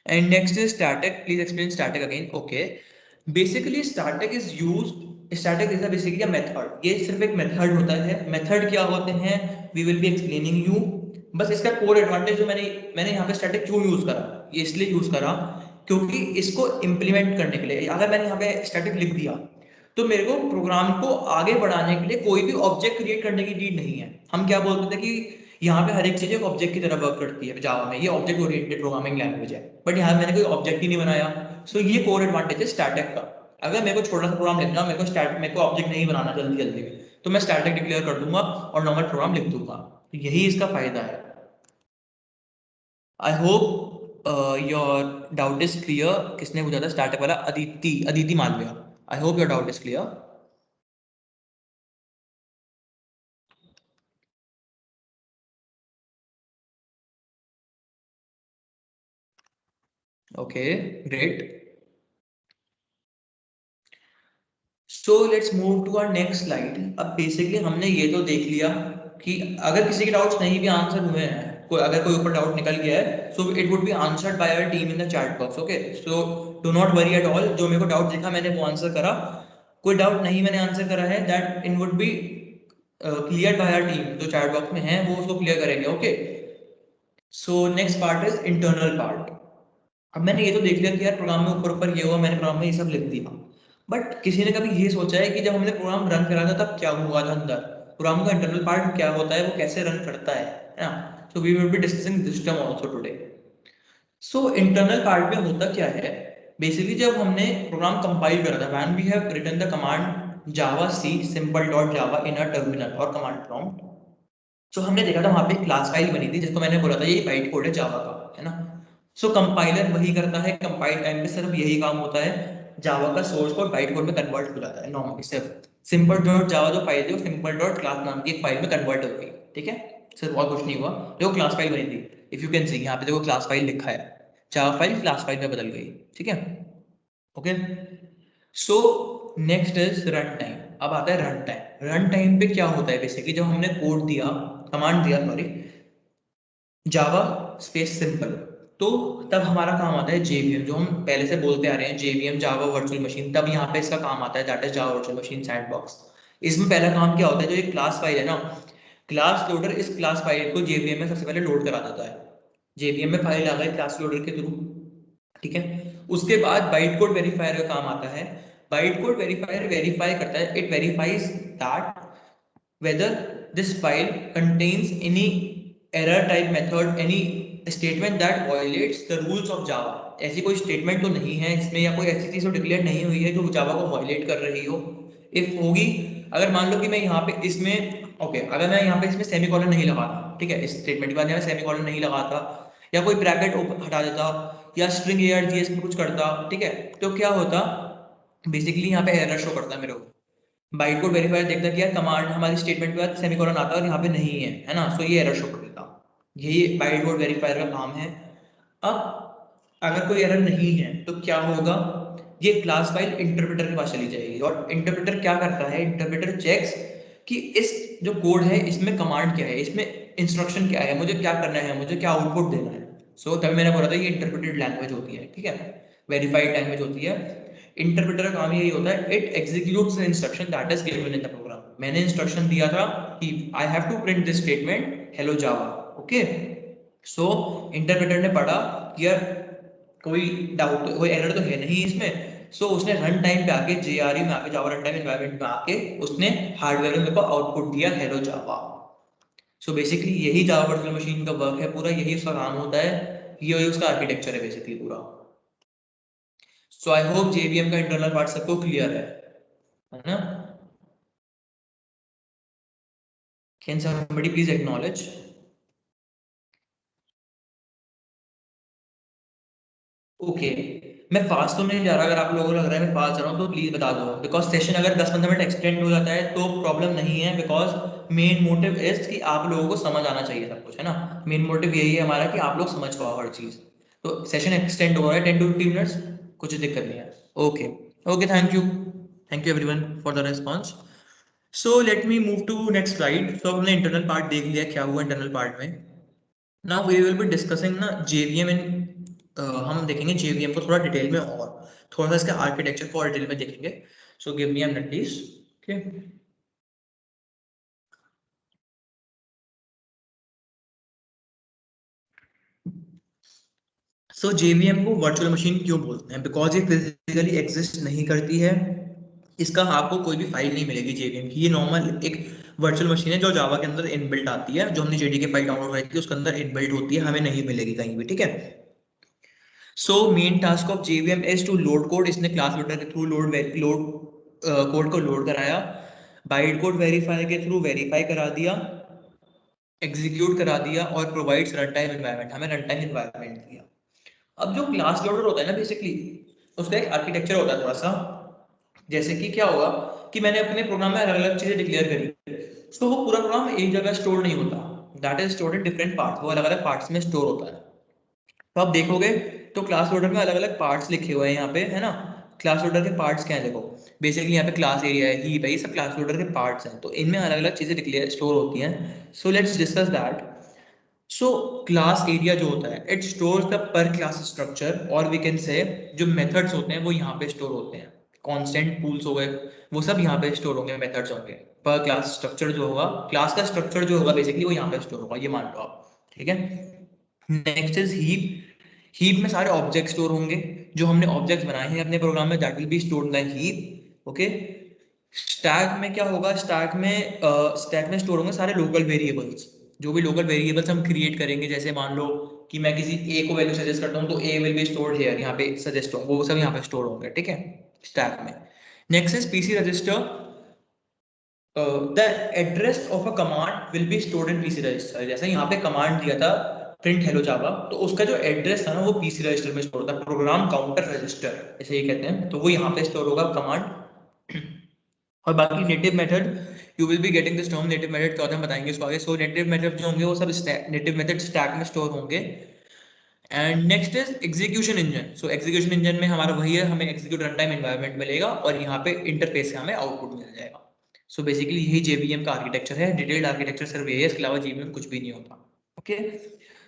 S1: And next is static. Please explain static again. Okay. Basically, static is used. Static is basically a method, ये सिर्फ एक मेथड होता है। मेथड क्या होते हैं we will be explaining you. बस इसका कोर एडवांटेज जो मैंने यहाँ पे स्टैटिक क्यों यूज करा, ये इसलिए यूज करा क्योंकि इसको इम्प्लीमेंट करने के लिए, अगर मैंने यहाँ पे स्टैटिक लिख दिया तो मेरे को प्रोग्राम को आगे बढ़ाने के लिए कोई भी ऑब्जेक्ट क्रिएट करने की नीड नहीं है। हम क्या बोलते थे कि यहाँ पे हर एक चीज एक ऑब्जेक्ट की तरह वर्क करती है जावा में, ये ऑब्जेक्ट ओरिएंटेड प्रोग्रामिंग लैंग्वेज है, बट यहाँ मैंने कोई ऑब्जेक्ट ही नहीं बनाया। सो ये कोर एडवांटेज है स्टैटिक का। अगर मेरे को छोटा सा प्रोग्राम लिखना, मेरे को ऑब्जेक्ट नहीं बनाना जल्दी जल्दी में, तो मैं स्टैटिक डिक्लेयर कर दूंगा और नॉर्मल प्रोग्राम लिख दूंगा। तो यही इसका फायदा है। I hope your doubt is clear. किसने पूछा था स्टैटिक वाला? Aditi, Aditi Malviya. I hope your doubt is clear. Okay, great. So let's move to our next slide. अब बेसिकली हमने ये तो देख लिया कि अगर किसी के डाउट्स नहीं भी आंसर हुए हैं, अगर कोई ऊपर डाउट निकल गया है, so it would be answered by our team in the chat box. Okay, so do not worry at all. जो मेरे को डाउट दिखा मैंने वो आंसर करा, कोई डाउट नहीं मैंने आंसर करा है that in would be clear by our team, जो चैट बॉक्स में है वो उसको क्लियर करेंगे। Okay, so next part is internal part. अब मैंने ये तो देख लिया कि यार प्रोग्राम में ऊपर ऊपर ये हुआ, मैंने प्रोग्राम में ये सब लिख दिया, बट किसी ने कभी ये सोचा है कि जब हमने प्रोग्राम रन करा था तब क्या हुआ था अंदर, प्रोग्राम का इंटरनल पार्ट क्या होता है, वो कैसे रन करता है ना? So we will be discussing this term also today. So internal part में होता क्या है, बेसिकली जब हमने प्रोग्राम कंपाइल करा था, when we have written the command Java C simple dot Java in a terminal और कमांड प्रॉम्प्ट, तो हमने देखा था वहां पे क्लास फाइल बनी थी जिसको मैंने बोला था ये बाइट कोड है जावा का, है ना? सो कंपाइलर वही करता है, कंपाइल टाइम पे सिर्फ यही काम होता है, जावा का सोर्स कोड बाइट कोड में कन्वर्ट हो जाता है नॉर्मली। सिर्फ सिंपल डॉट जावा जो फाइल थी वो सिंपल डॉट क्लास नाम की एक फाइल में कन्वर्ट हो गई, ठीक है? सिर्फ और कुछ नहीं हुआ। देखो क्लास फाइल बनी थी, इफ यू कैन सी यहाँ पे देखो क्लास फाइल लिखा है, जावा फाइल क्लास फाइल में बदल गई, ठीक है? Okay, so next is run time. अब आता है रन टाइम। रन टाइम पे क्या होता है, बेसिकली जब हमने कोड दिया, कमांड दिया सॉरी, जावा स्पेस सिंपल, तो तब हमारा काम आता है जेवीएम, जो हम पहले से बोलते आ रहे हैं, जेवीएम जावा वर्चुअल मशीन, तब यहाँ पे इसका काम आता है, that is Java virtual machine sandbox. इसमें पहला काम क्या होता है, जो एक क्लास फाइल है ना, क्लास लोडर इस क्लास फाइल को जेवीएम में सबसे पहले लोड करा देता है। जेवीएम में फाइल आ गई क्लास लोडर के थ्रू, ठीक है? उसके बाद बाइट कोड वेरीफायर का काम आता है। बाइट कोड वेरीफायर वेरीफाई करता है, it verifies that whether this file contains any error type method, any statement that violates the rules of java। ऐसी कोई स्टेटमेंट तो नहीं है इसमें, या कोई ऐसी चीज तो डिक्लेयर नहीं हुई है जो जावा को वायलेट कर रही हो। इफ होगी, अगर मान लो कि मैं यहाँ पे इसमें ओके, अगर मैं यहाँ पे इसमें सेमीकोलन नहीं लगाता, ठीक है, इस स्टेटमेंट के बाद मैं सेमीकोलन नहीं लगाता, या कोई ब्रैकेट हटा देता, या स्ट्रिंग args में कुछ करता, ठीक है, तो क्या होता, बेसिकली यहाँ पे एरर शो करता है मेरे को। बाइट कोड वेरीफायर देखता कि यार कमांड हमारी स्टेटमेंट के बाद सेमीकोलन आता है और यहाँ पे नहीं है ना, सो ये एरर शो कर देता। यही बाइट कोड वेरीफायर का काम है। अब अगर कोई एरर नहीं है तो क्या होगा, ये क्लास फाइल इंटरप्रेटर के पास चली जाएगी, और इंटरप्रेटर क्या करता है, इंटरप्रेटर चेक्स कि इस जो कोड है इसमें कमांड क्या है, इसमें इंस्ट्रक्शन क्या है, मुझे क्या करना है, मुझे क्या आउटपुट देना है। सो तभी मैंने बोला था ये इंटरप्रेटेड लैंग्वेज होती है, ठीक है, वेरीफाइड लैंग्वेज होती है। इंटरप्रेटर का काम यही होता है, it executes an instruction that is given in the program. मैंने इंस्ट्रक्शन दिया था कि I have to print this statement hello Java, okay. So interpreter ने पढ़ा कि यार कोई डाउट, कोई एरर तो है नहीं इसमें, सो उसने रन टाइम पे आके जेआरई में आके जावा रन टाइम एनवायरनमेंट में आके उसने हार्डवेयर में मेरे को आउटपुट दिया हेलो जावा। सो बेसिकली यही जावा वर्चुअल मशीन का वर्क है पूरा, यही उसका काम होता है, ये उसका आर्किटेक्चर है बेसिकली पूरा। सो आई होप जेवीएम का इंटरनल पार्ट सबको क्लियर है ना? Can somebody please acknowledge? Okay, मैं फास्ट तो नहीं जा रहा, अगर आप लोगों को लग रहा है मैं फास्ट जा रहा हूँ तो प्लीज बता दो, बिकॉज सेशन अगर 10-15 मिनट एक्सटेंड हो जाता है तो प्रॉब्लम नहीं है, बिकॉज मेन मोटिव इज कि आप लोगों को समझ आना चाहिए सब कुछ, है ना? मेन मोटिव यही है हमारा कि आप लोग समझ पाओ हर चीज। तो सेशन एक्सटेंड हो रहा है 10 to 15 मिनट्स, कुछ दिक्कत नहीं है। Okay, okay, thank you everyone for the response. So let me move to next slide. So हमने इंटरनल पार्ट देख लिया क्या हुआ इंटरनल पार्ट में। Now we will be discussing ना जेवीएम इन, हम देखेंगे जेवीएम को थोड़ा डिटेल में, और थोड़ा सा इसके आर्किटेक्चर को और डिटेल में देखेंगे। So give me a minute, please. Okay. So JVM को वर्चुअल मशीन क्यों बोलते हैं? बिकॉज ये फिजिकली एग्जिस्ट नहीं करती है, इसका आपको कोई भी फाइल नहीं मिलेगी JVM की। ये नॉर्मल एक वर्चुअल मशीन है जो जावा के अंदर इनबिल्ट आती है, जो हमने JDK फाइल डाउनलोड कराई थी उसके अंदर इनबिल्ट होती है, हमें नहीं मिलेगी कहीं भी, ठीक है। So main task of JVM is to load code. इसने क्लास लोडर के थ्रू लोड कोड को लोड कराया, बाइट कोड वेरीफाई के थ्रू वेरीफाई करा दिया, एग्जीक्यूट करा दिया और प्रोवाइड्स रन टाइम एनवायरनमेंट, हमें रन टाइम एनवायरनमेंट दिया। अब जो क्लास लोडर होता है ना, बेसिकली उसका एक आर्किटेक्चर होता है थोड़ा सा, जैसे कि क्या होगा कि मैंने अपने प्रोग्राम में अलग अलग चीजें डिक्लेयर करी, तो वो पूरा प्रोग्राम एक जगह स्टोर नहीं होता, that is stored in different parts, वो अलग अलग पार्ट्स में स्टोर होता है। तो आप देखोगे तो क्लास लोडर में अलग अलग पार्ट्स लिखे हुए हैं यहाँ पे, है ना। क्लास लोडर के पार्ट्स क्या है देखो, बेसिकली यहाँ पे क्लास एरिया है, हीप है, ये सब क्लास लोडर के पार्ट्स हैं, तो इनमें अलग अलग चीजें डिक्लेयर स्टोर होती हैं। So let's discuss that. So class area जो होता है, इट स्टोर्स द पर क्लास स्ट्रक्चर, और वी कैन से जो मेथड्स होते हैं वो यहाँ पे स्टोर होते हैं, कांस्टेंट पूल्स हो गए, वो सब यहाँ पे स्टोर होंगे, मेथड्स होंगे। पर क्लास स्ट्रक्चर जो होगा, क्लास का स्ट्रक्चर जो होगा बेसिकली वो यहाँ पे स्टोर होगा, ये मान लो आप, ठीक है। Next is heap. हीप में सारे ऑब्जेक्ट स्टोर होंगे, जो हमने ऑब्जेक्ट्स बनाए हैं अपने प्रोग्राम में, that will be stored in the heap, okay. Stack में क्या होगा, स्टैक में स्टोर होंगे सारे लोकल वेरिएबल्स, जो भी लोकल वेरिएबल्स हम क्रिएट करेंगे, जैसे मान लो कि मैं किसी ए को वैल्यू सजेस्ट करता हूँ तो ए विल बी स्टोर्ड हियर, यहाँ पे सजेस्ट होंगे, वो सब यहाँ पे स्टोर होंगे, ठीक है, स्टैक में। Next is PC register. The address of a command will be stored in PC register. जैसे यहाँ पे कमांड दिया था प्रिंट हेलो जावा, तो उसका जो एड्रेस था ना वो पीसी रजिस्टर में स्टोर था, प्रोग्राम काउंटर रजिस्टर ऐसे ही कहते हैं, तो वो यहाँ पे स्टोर होगा कमांड। और बाकी native method, you will be getting this term, native method क्या होता है बताएंगे इसको आगे। सो नेटिव मेथड जो होंगे वो सब नेटिव मेथड स्टैक में स्टोर होंगे। And next is execution engine. So execution engine में हमारा वही है, हमें एग्जीक्यूट रन टाइम एनवायरनमेंट मिलेगा और यहाँ पे इंटरफेस से हमें आउटपुट मिल जाएगा। सो बेसिकली यही JVM का आर्किटेक्चर है, डिटेल्ड आर्किटेक्चर सिर्फ यही है, इसके अलावा JVM कुछ भी नहीं होता, ओके।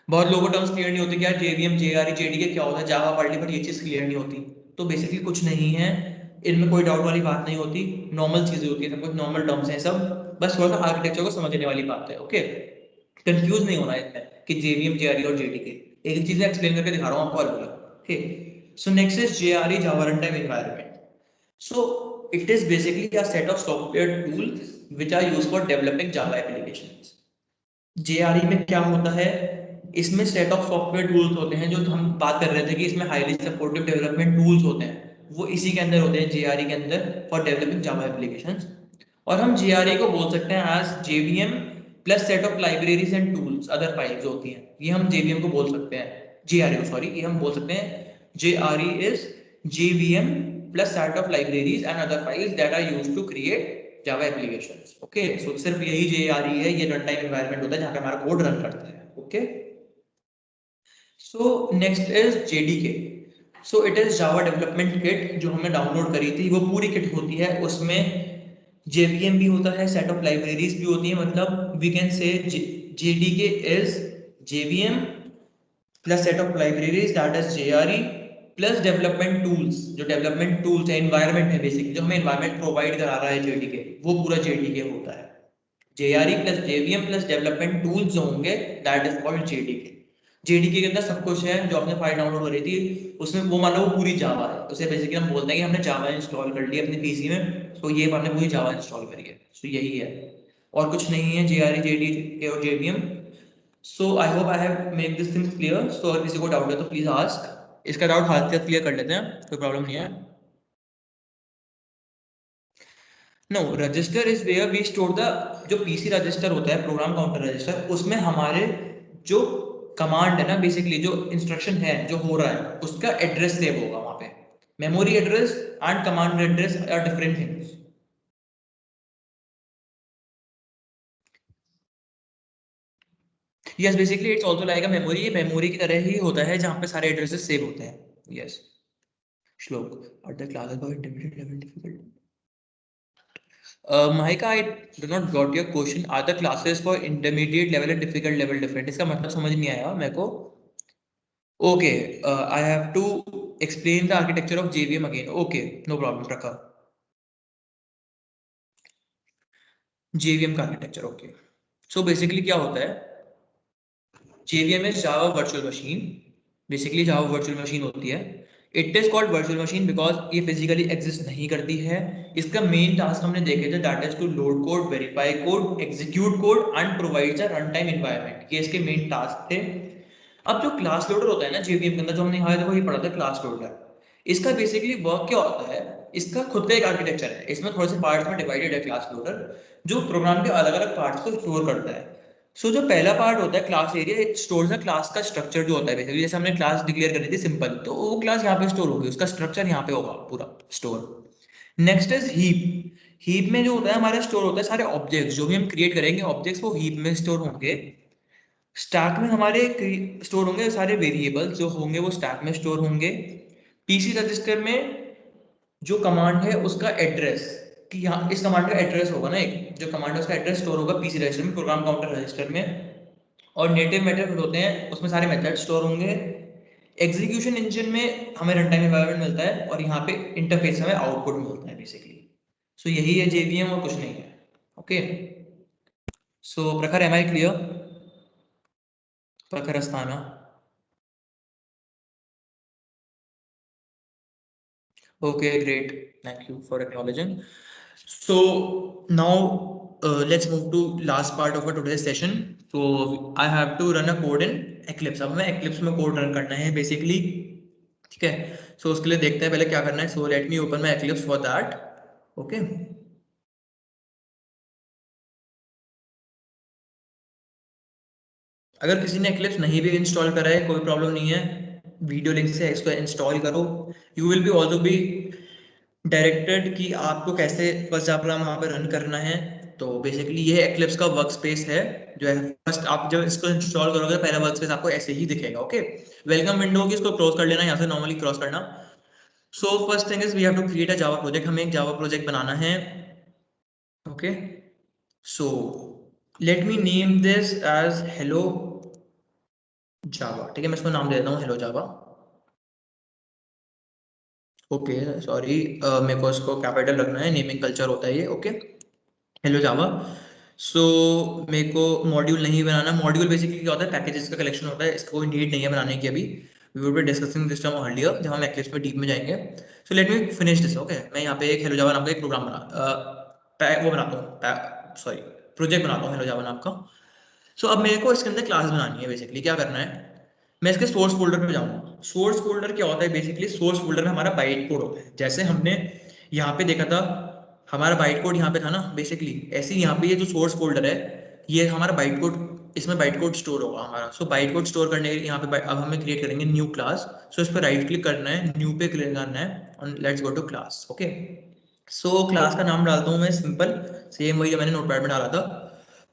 S1: बहुत लोगों को टर्म्स क्लियर नहीं होते कि यार JVM JRE JDK क्या होता है, जावा पढ़ ली बट ये चीज क्लियर नहीं होती, तो बेसिकली कुछ नहीं है, इनमें कोई डाउट वाली बात नहीं होती, नॉर्मल चीजें होती है, सब कुछ नॉर्मल टर्म्स हैं सब, बस थोड़ा सा आर्किटेक्चर को समझने वाली बात है, ओके। कंफ्यूज नहीं होना है कि JVM JRE और JDK, एक चीज एक्सप्लेन करके दिखा रहा हूँ आपको अलग अलग, ठीक। सो next is JRE, Java run time environment. So it is basically a set of software tools which are used for developing Java applications. JRE में क्या होता है, इसमें सेट ऑफ सॉफ्टवेयर टूल्स होते हैं, जो हम बात कर रहे थे कि इसमें हाईली सपोर्टिव डेवलपमेंट टूल्स होते हैं, वो इसी के अंदर होते हैं JRE के अंदर, फॉर डेवलपिंग जावा एप्लीकेशंस। और हम JRE को बोल सकते हैं as JVM plus set of libraries and tools, other files होती हैं, ये हम JVM को बोल सकते हैं, JRE को सॉरी, ये हम बोल सकते हैं JRE is JVM plus set of libraries and other files that are used to create Java applications. Okay, so सिर्फ यही JRE है, ये रन टाइम एनवायरनमेंट होता है जहाँ पे हमारा कोड रन करता है, okay. So next is JDK. So it is Java Development Kit, जो हमने डाउनलोड करी थी, वो पूरी किट होती है, उसमें JVM भी होता है, सेट ऑफ लाइब्रेरीज भी होती है, मतलब we can say JDK is JVM plus set of libraries that is JRE plus development tools, जो डेवलपमेंट टूल्स है, एनवायरनमेंट है बेसिकली, जो हमें एनवायरनमेंट प्रोवाइड करा रहा है JDK, वो पूरा JDK होता है। JRE plus JVM plus development tools जो होंगे that is called JDK। JDK के अंदर सब कुछ है, जो आपने फाइल डाउनलोड करी थी उसमें, वो मान लो वो पूरी जावा है, उसे बेसिकली हम बोलते हैं कि हमने जावा इंस्टॉल कर ली अपने पीसी में, तो ये हमने पूरी जावा इंस्टॉल करी है, तो यही है, और कुछ नहीं है JRE JDK और JVM। So I hope I have make this thing clear. So अगर किसी को डाउट है तो प्लीज आस्क, इसका डाउट हाथ से क्लियर कर लेते हैं, कोई प्रॉब्लम नहीं है। No, register is where we store the, जो पीसी रजिस्टर होता है, प्रोग्राम काउंटर रजिस्टर, उसमें हमारे जो कमांड है ना, बेसिकली जो इंस्ट्रक्शन है जो हो रहा है उसका एड्रेस सेव होगा वहां पे। Memory address and command address are different things. Yes, basically it's also like a memory, ये मेमोरी की तरह ही होता है जहाँ पे सारे एड्रेसेस सेव होते हैं। Yes. Shlok, are the classes for intermediate level difficult? Mahika, I do not got your question. Are the classes for intermediate level and difficult level different? इसका मतलब समझ नहीं आया मेरे को. Okay, I have to explain the architecture of JVM again. Okay, no problem, Prakhar. JVM का आर्किटेक्चर, ओके। सो बेसिकली क्या होता है, JVM is Java Virtual Machine। Basically Java Virtual Machine होती है, it is called virtual machine because ये फिजिकली एग्जिस्ट नहीं करती है। इसका मेन टास्क हमने देखे थे, that is to load code, verify code, execute code and provides a run time environment. ये इसके मेन टास्क थे। अब जो क्लास लोडर होता है ना JVM के अंदर, जो हमने यहाँ देखो ये पढ़ा था क्लास लोडर, इसका बेसिकली वर्क क्या होता है, इसका खुद का एक आर्किटेक्चर है, इसमें थोड़े से पार्ट्स में डिवाइडेड है क्लास लोडर, जो प्रोग्राम के अलग अलग पार्ट्स को स्टोर करता है। जो पहला पार्ट होता है class area, it stores the class का स्ट्रक्चर जो होता है बेसिकली, जैसे हमने क्लास डिक्लेयर करी थी सिंपल, तो वो क्लास यहाँ पे स्टोर होगी, उसका स्ट्रक्चर यहाँ पे होगा पूरा store. Next is heap. Heap में जो होता है हमारा स्टोर होता है सारे ऑब्जेक्ट्स, जो भी हम क्रिएट करेंगे ऑब्जेक्ट्स वो हीप में स्टोर होंगे। स्टैक में हमारे स्टोर होंगे सारे वेरिएबल्स जो होंगे, वो स्टैक में स्टोर होंगे। पीसी रजिस्टर में जो कमांड है उसका एड्रेस, कि यहाँ इस कमांड का एड्रेस होगा ना, एक जो कमांड है उसका एड्रेस स्टोर होगा पीसी रजिस्टर में, प्रोग्राम काउंटर रजिस्टर में। और नेटिव मेथड होते हैं, उसमें सारे मेथड स्टोर होंगे। एग्जीक्यूशन इंजन में हमें रन टाइम एनवायरनमेंट मिलता है, और यहाँ पे इंटरफेस हमें आउटपुट मिलता है बेसिकली। सो यही है JVM और कुछ नहीं है। ओके, सो प्रखर, एम आई क्लियर? प्रखर Asthana, okay, great, thank you for acknowledging. So now let's move to last part of our today's session. So I have to run a code in Eclipse। अब मैं Eclipse में कोड रन करना है बेसिकली, ठीक है। सो उसके लिए देखते हैं पहले क्या करना है। सो let me open my Eclipse for that. Okay, अगर किसी ने Eclipse नहीं भी इंस्टॉल करा है कोई प्रॉब्लम नहीं है, वीडियो लिंक से इसको इंस्टॉल करो। You will be also be directed कि आपको कैसे फर्स्ट जावा प्रोग्राम वहाँ पे रन करना है। तो बेसिकली ये Eclipse का वर्क स्पेस है जो है। फर्स्ट आप जब इसको इंस्टॉल करोगे पहला वर्क स्पेस आपको ऐसे ही दिखेगा। ओके, वेलकम विंडो होगी, इसको क्रॉस कर लेना, यहाँ से नॉर्मली क्रॉस करना। So first thing is we have to create a Java project. हमें एक जावा प्रोजेक्ट बनाना है। Okay, so let me name this as hello Java. ठीक है, मैं इसको नाम दे देता हूँ हेलो जावा। ओके, सॉरी, मेरे को इसको कैपिटल रखना है, नेमिंग कल्चर होता है ये। ओके, हेलो जावा। सो मेरे को मॉड्यूल नहीं बनाना। मॉड्यूल बेसिकली क्या होता है, पैकेजेस का कलेक्शन होता है, इसका कोई नीड नहीं है बनाने की अभी। We will be discussing this term earlier जब हम Eclipse में डीप में जाएंगे। So let me finish this. Okay, मैं यहाँ पे एक हेलो जावा नाम का एक प्रोग्राम वो बनाता हूँ, सॉरी, प्रोजेक्ट बनाता हूँ हेलो जावा नाम का। सो अब मेरे को इसके अंदर क्लास बनानी है। बेसिकली क्या करना है, मैं इसके सोर्स फोल्डर पे जाऊंगा। सोर्स फोल्डर क्या होता है, बेसिकली सोर्स फोल्डर में हमारा बाइट कोड होता है, जैसे हमने यहाँ पे देखा था हमारा बाइट कोड यहाँ पे था ना, बेसिकली ऐसे ही यहाँ पे ये जो सोर्स फोल्डर है ये हमारा बाइट कोड, इसमें बाइट कोड स्टोर होगा हमारा। सो बाइट कोड स्टोर करने के लिए यहाँ पे अब हमें क्रिएट करेंगे न्यू क्लास। सो इस पर राइट क्लिक करना है, न्यू पे क्लिक करना है, और let's go to class. Okay, so class का नाम डालता हूँ मैं सिंपल, सेम वही जो मैंने नोटपैड में डाला था।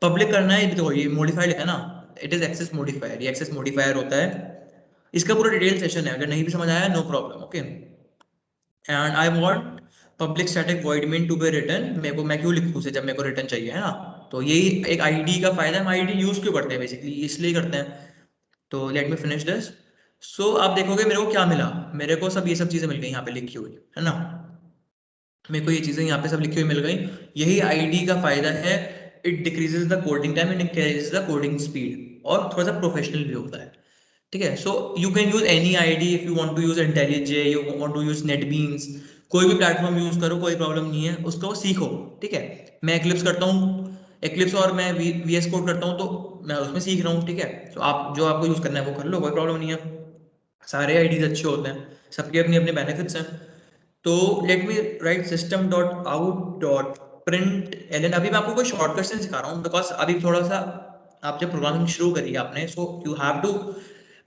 S1: पब्लिक करना है, देखो ये मॉडिफाइड है ना, इट इज एक्सेस मॉडिफायर, ये एक्सेस मॉडिफायर होता है। इसका पूरा डिटेल सेशन है, अगर नहीं भी समझ आया no problem. Okay, and I want public static void main to be return. मेरे को, मैं क्यों लिखूं उसे जब मेरे को रिटर्न चाहिए, है ना। तो यही एक आईडी का फायदा है, हम आईडी यूज क्यों करते हैं बेसिकली, इसलिए करते हैं। तो लेट मी फिनिश दिस। सो आप देखोगे मेरे को क्या मिला, मेरे को सब ये सब चीजें मिल गई यहाँ पे लिखी हुई, है ना। मेरे को ये चीजें यहाँ पे सब लिखी हुई मिल गई। यही आईडी का फायदा है, it decreases the coding time and increases the coding speed, और थोड़ा सा प्रोफेशनल भी होता है। ठीक है, so you can use any IDE if you want to use IntelliJ, you want to use NetBeans, कोई भी प्लेटफॉर्म यूज करो, कोई प्रॉब्लम नहीं है, उसको सीखो। ठीक है, मैं एक्लिप्स करता हूँ, एक्लिप्स और मैं VS कोड करता हूँ, तो मैं उसमें सीख रहा हूँ। ठीक है, तो आप जो आपको यूज करना है वो कर लो, कोई प्रॉब्लम नहीं है। सारे आईडीज अच्छे होते हैं, सबके अपने अपने बेनिफिट्स हैं। तो let me write system dot out dot print L N. अभी मैं आपको कोई शॉर्टकट से सिखा रहा हूँ, बिकॉज अभी थोड़ा सा आप जब प्रोग्रामिंग शुरू करी है आपने, so you have to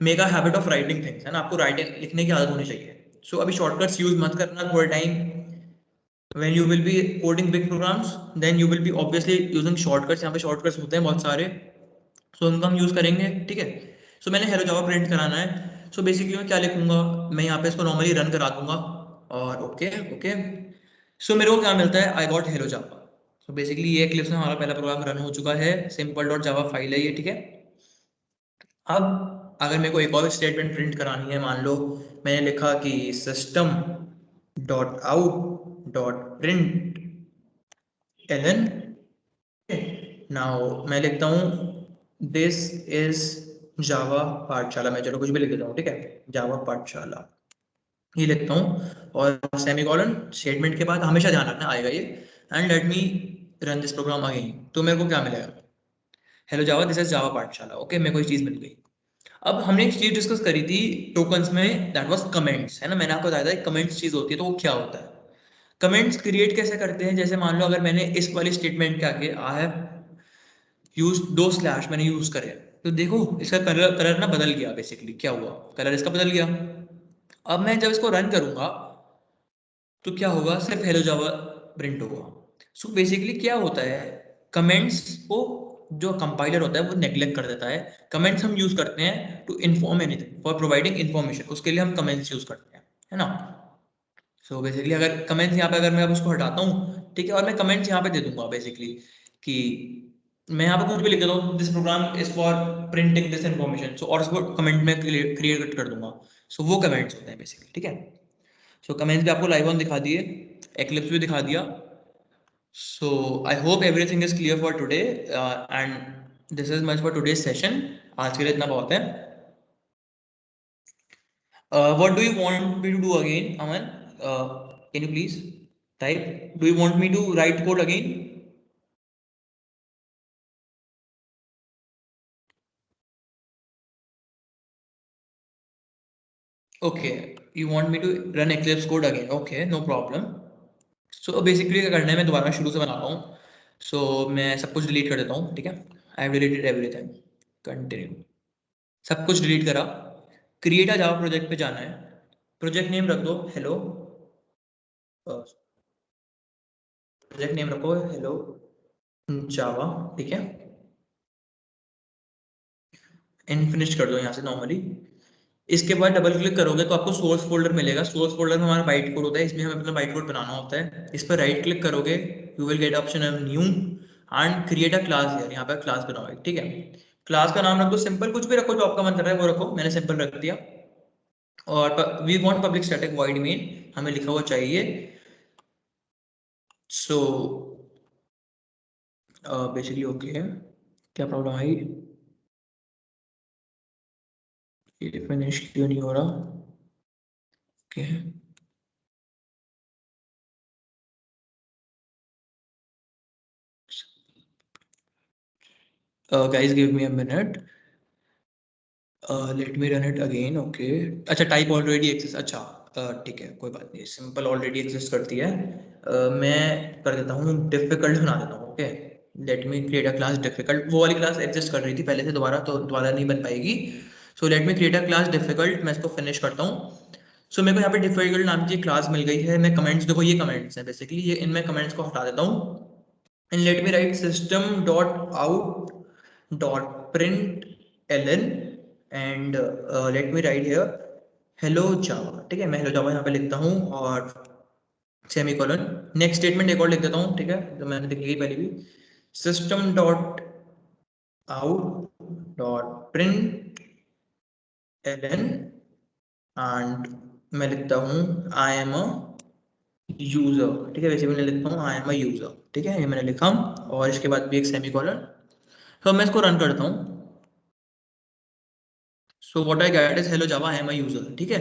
S1: make a habit of writing things, है ना, आपको राइटिंग लिखने की आदत होनी चाहिए। सो अभी शॉर्टकट्स यूज मत करना थोड़े time. when you will be coding big programs then you will be obviously using shortcuts। यहाँ पे shortcuts होते हैं बहुत सारे, सो उनको हम यूज करेंगे। ठीक है, सो मैंने हेलो जावा प्रिंट कराना है। सो बेसिकली मैं क्या लिखूंगा, मैं यहाँ पे इसको नॉर्मली रन करा दूंगा, और ओके ओके। सो मेरे को क्या मिलता है, I got hello Java. So basically ये Eclipse में हमारा पहला प्रोग्राम रन हो चुका है, सिंपल डॉट जावा फाइल है ये। ठीक है, अब अगर मेरे को एक और स्टेटमेंट प्रिंट करानी है, मान लो मैंने लिखा कि system dot out dot print LN now मैं लिखता हूँ दिस इज जावा पाठशाला, मैं चलो कुछ भी लिख देता हूँ, ठीक है, जावा पाठशाला ये लिखता हूँ, और सेमीकोलन स्टेटमेंट के बाद हमेशा ध्यान रखना आएगा ये, and let me run this program again. तो मेरे को क्या मिलेगा, hello Java this is Java Pathshala, okay मेरे को एक चीज मिल गई। अब हमने एक चीज डिस्कस करी थी टोकन्स में, दैट वाज कमेंट्स, है ना, मैंने आपको बताया था कमेंट्स चीज होती है, तो वो क्या होता है, कमेंट्स क्रिएट कैसे करते हैं, जैसे मान लो अगर मैंने इस वाली स्टेटमेंट के आगे आई हैव यूज दो स्लैश मैंने यूज करे, तो देखो इसका कलर कलर ना बदल गया, बेसिकली क्या हुआ, कलर इसका बदल गया। अब मैं जब इसको रन करूंगा तो क्या होगा, सिर्फ हेलो जावा प्रिंट होगा। सो बेसिकली क्या होता है, कमेंट्स को जो कंपाइलर होता है वो नेग्लेक्ट कर देता है। कमेंट्स हम यूज करते हैं to inform anything, for providing information, उसके लिए हम कमेंट्स यूज करते हैं, है ना। सो बेसिकली अगर कमेंट्स यहाँ पे अगर मैं अब उसको हटाता हूँ, ठीक है, और मैं कमेंट्स यहाँ पे दे दूंगा बेसिकली कि मैं यहाँ पे कुछ भी लिख देता हूँ, this program is for printing this information, so और उसको कमेंट में क्रिएट कर दूंगा। सो वो कमेंट्स होते हैं बेसिकली, ठीक है। सो कमेंट्स भी आपको लाइव ऑन दिखा दिए, एक्लिप्स भी दिखा दिया। So I hope everything is clear for today, and this is much for today session. आज के लिए इतना बहुत है। What do you want me to do again, Aman? Can you please type? Do you want me to write code again? Okay, you want me to run Eclipse code again? Okay, no problem. So basically क्या करना है, मैं दोबारा शुरू से बना रहा हूँ। So मैं सब कुछ डिलीट कर देता हूँ, ठीक है। I have deleted everything. Continue. सब कुछ डिलीट करा। क्रिएट आ जावा प्रोजेक्ट पे जाना है। प्रोजेक्ट नेम रख दो हेलो, प्रोजेक्ट नेम रखो हेलो जावा, ठीक है। एंड फिनिश कर दो यहाँ से नॉर्मली। इसके बाद डबल क्लिक करोगे तो आपको सोर्स फोल्डर मिलेगा। सोर्स फोल्डर में हमारा बाइट कोड होता है, इसमें हमें अपना बाइट कोड बनाना होता है। इस पर राइट क्लिक करोगे, you will get option of new and create a class here, यहाँ पर क्लास बनाओ, ठीक है। क्लास का नाम रख दो सिंपल, कुछ भी रखो जो आपका मन कर रहा है वो रखो, मैंने सिंपल रख दिया। और we want public static void main हमें लिखा हुआ चाहिए। सो बेसिकली ओके है, क्या प्रॉब्लम आई, ये फिनिश क्यों नहीं हो रहा, okay. Guys give me a minute, late me run it again, okay. अच्छा टाइप ऑलरेडी एग्जिस्ट, अच्छा ठीक है कोई बात नहीं, सिंपल ऑलरेडी एग्जिस्ट करती है। मैं कर देता हूँ डिफिकल्ट बना देता हूँ, okay. Let me create a class difficult, वो वाली क्लास एग्जिस्ट कर रही थी पहले से दोबारा, तो दोबारा नहीं बन पाएगी। सो let me create a class difficult, मैं इसको फिनिश करता हूँ। सो मेरे को यहाँ पे डिफिकल्ट नाम की क्लास मिल गई है। मैं कमेंट्स देखो, ये कमेंट्स हैं बेसिकली, ये इनमें कमेंट्स को हटा देता हूँ। and let me write system dot out dot print ln and let me write here hello java, ठीक है। मैं hello java यहाँ पे लिखता हूँ और सेमी कॉलन, नेक्स्ट स्टेटमेंट एक और लिख देता हूँ, ठीक है, जो मैंने लिखी थी पहले भी, system dot out dot print ln and मैं लिखता हूँ आई एम अ यूजर, ठीक है, वैसे मैंने लिखता हूँ आई एम अ यूजर, ठीक है, ये मैंने लिखा। और इसके बाद भी एक सेमी कॉलन। तो मैं इसको रन करता हूँ। So what I get is hello Java I am a user, ठीक है।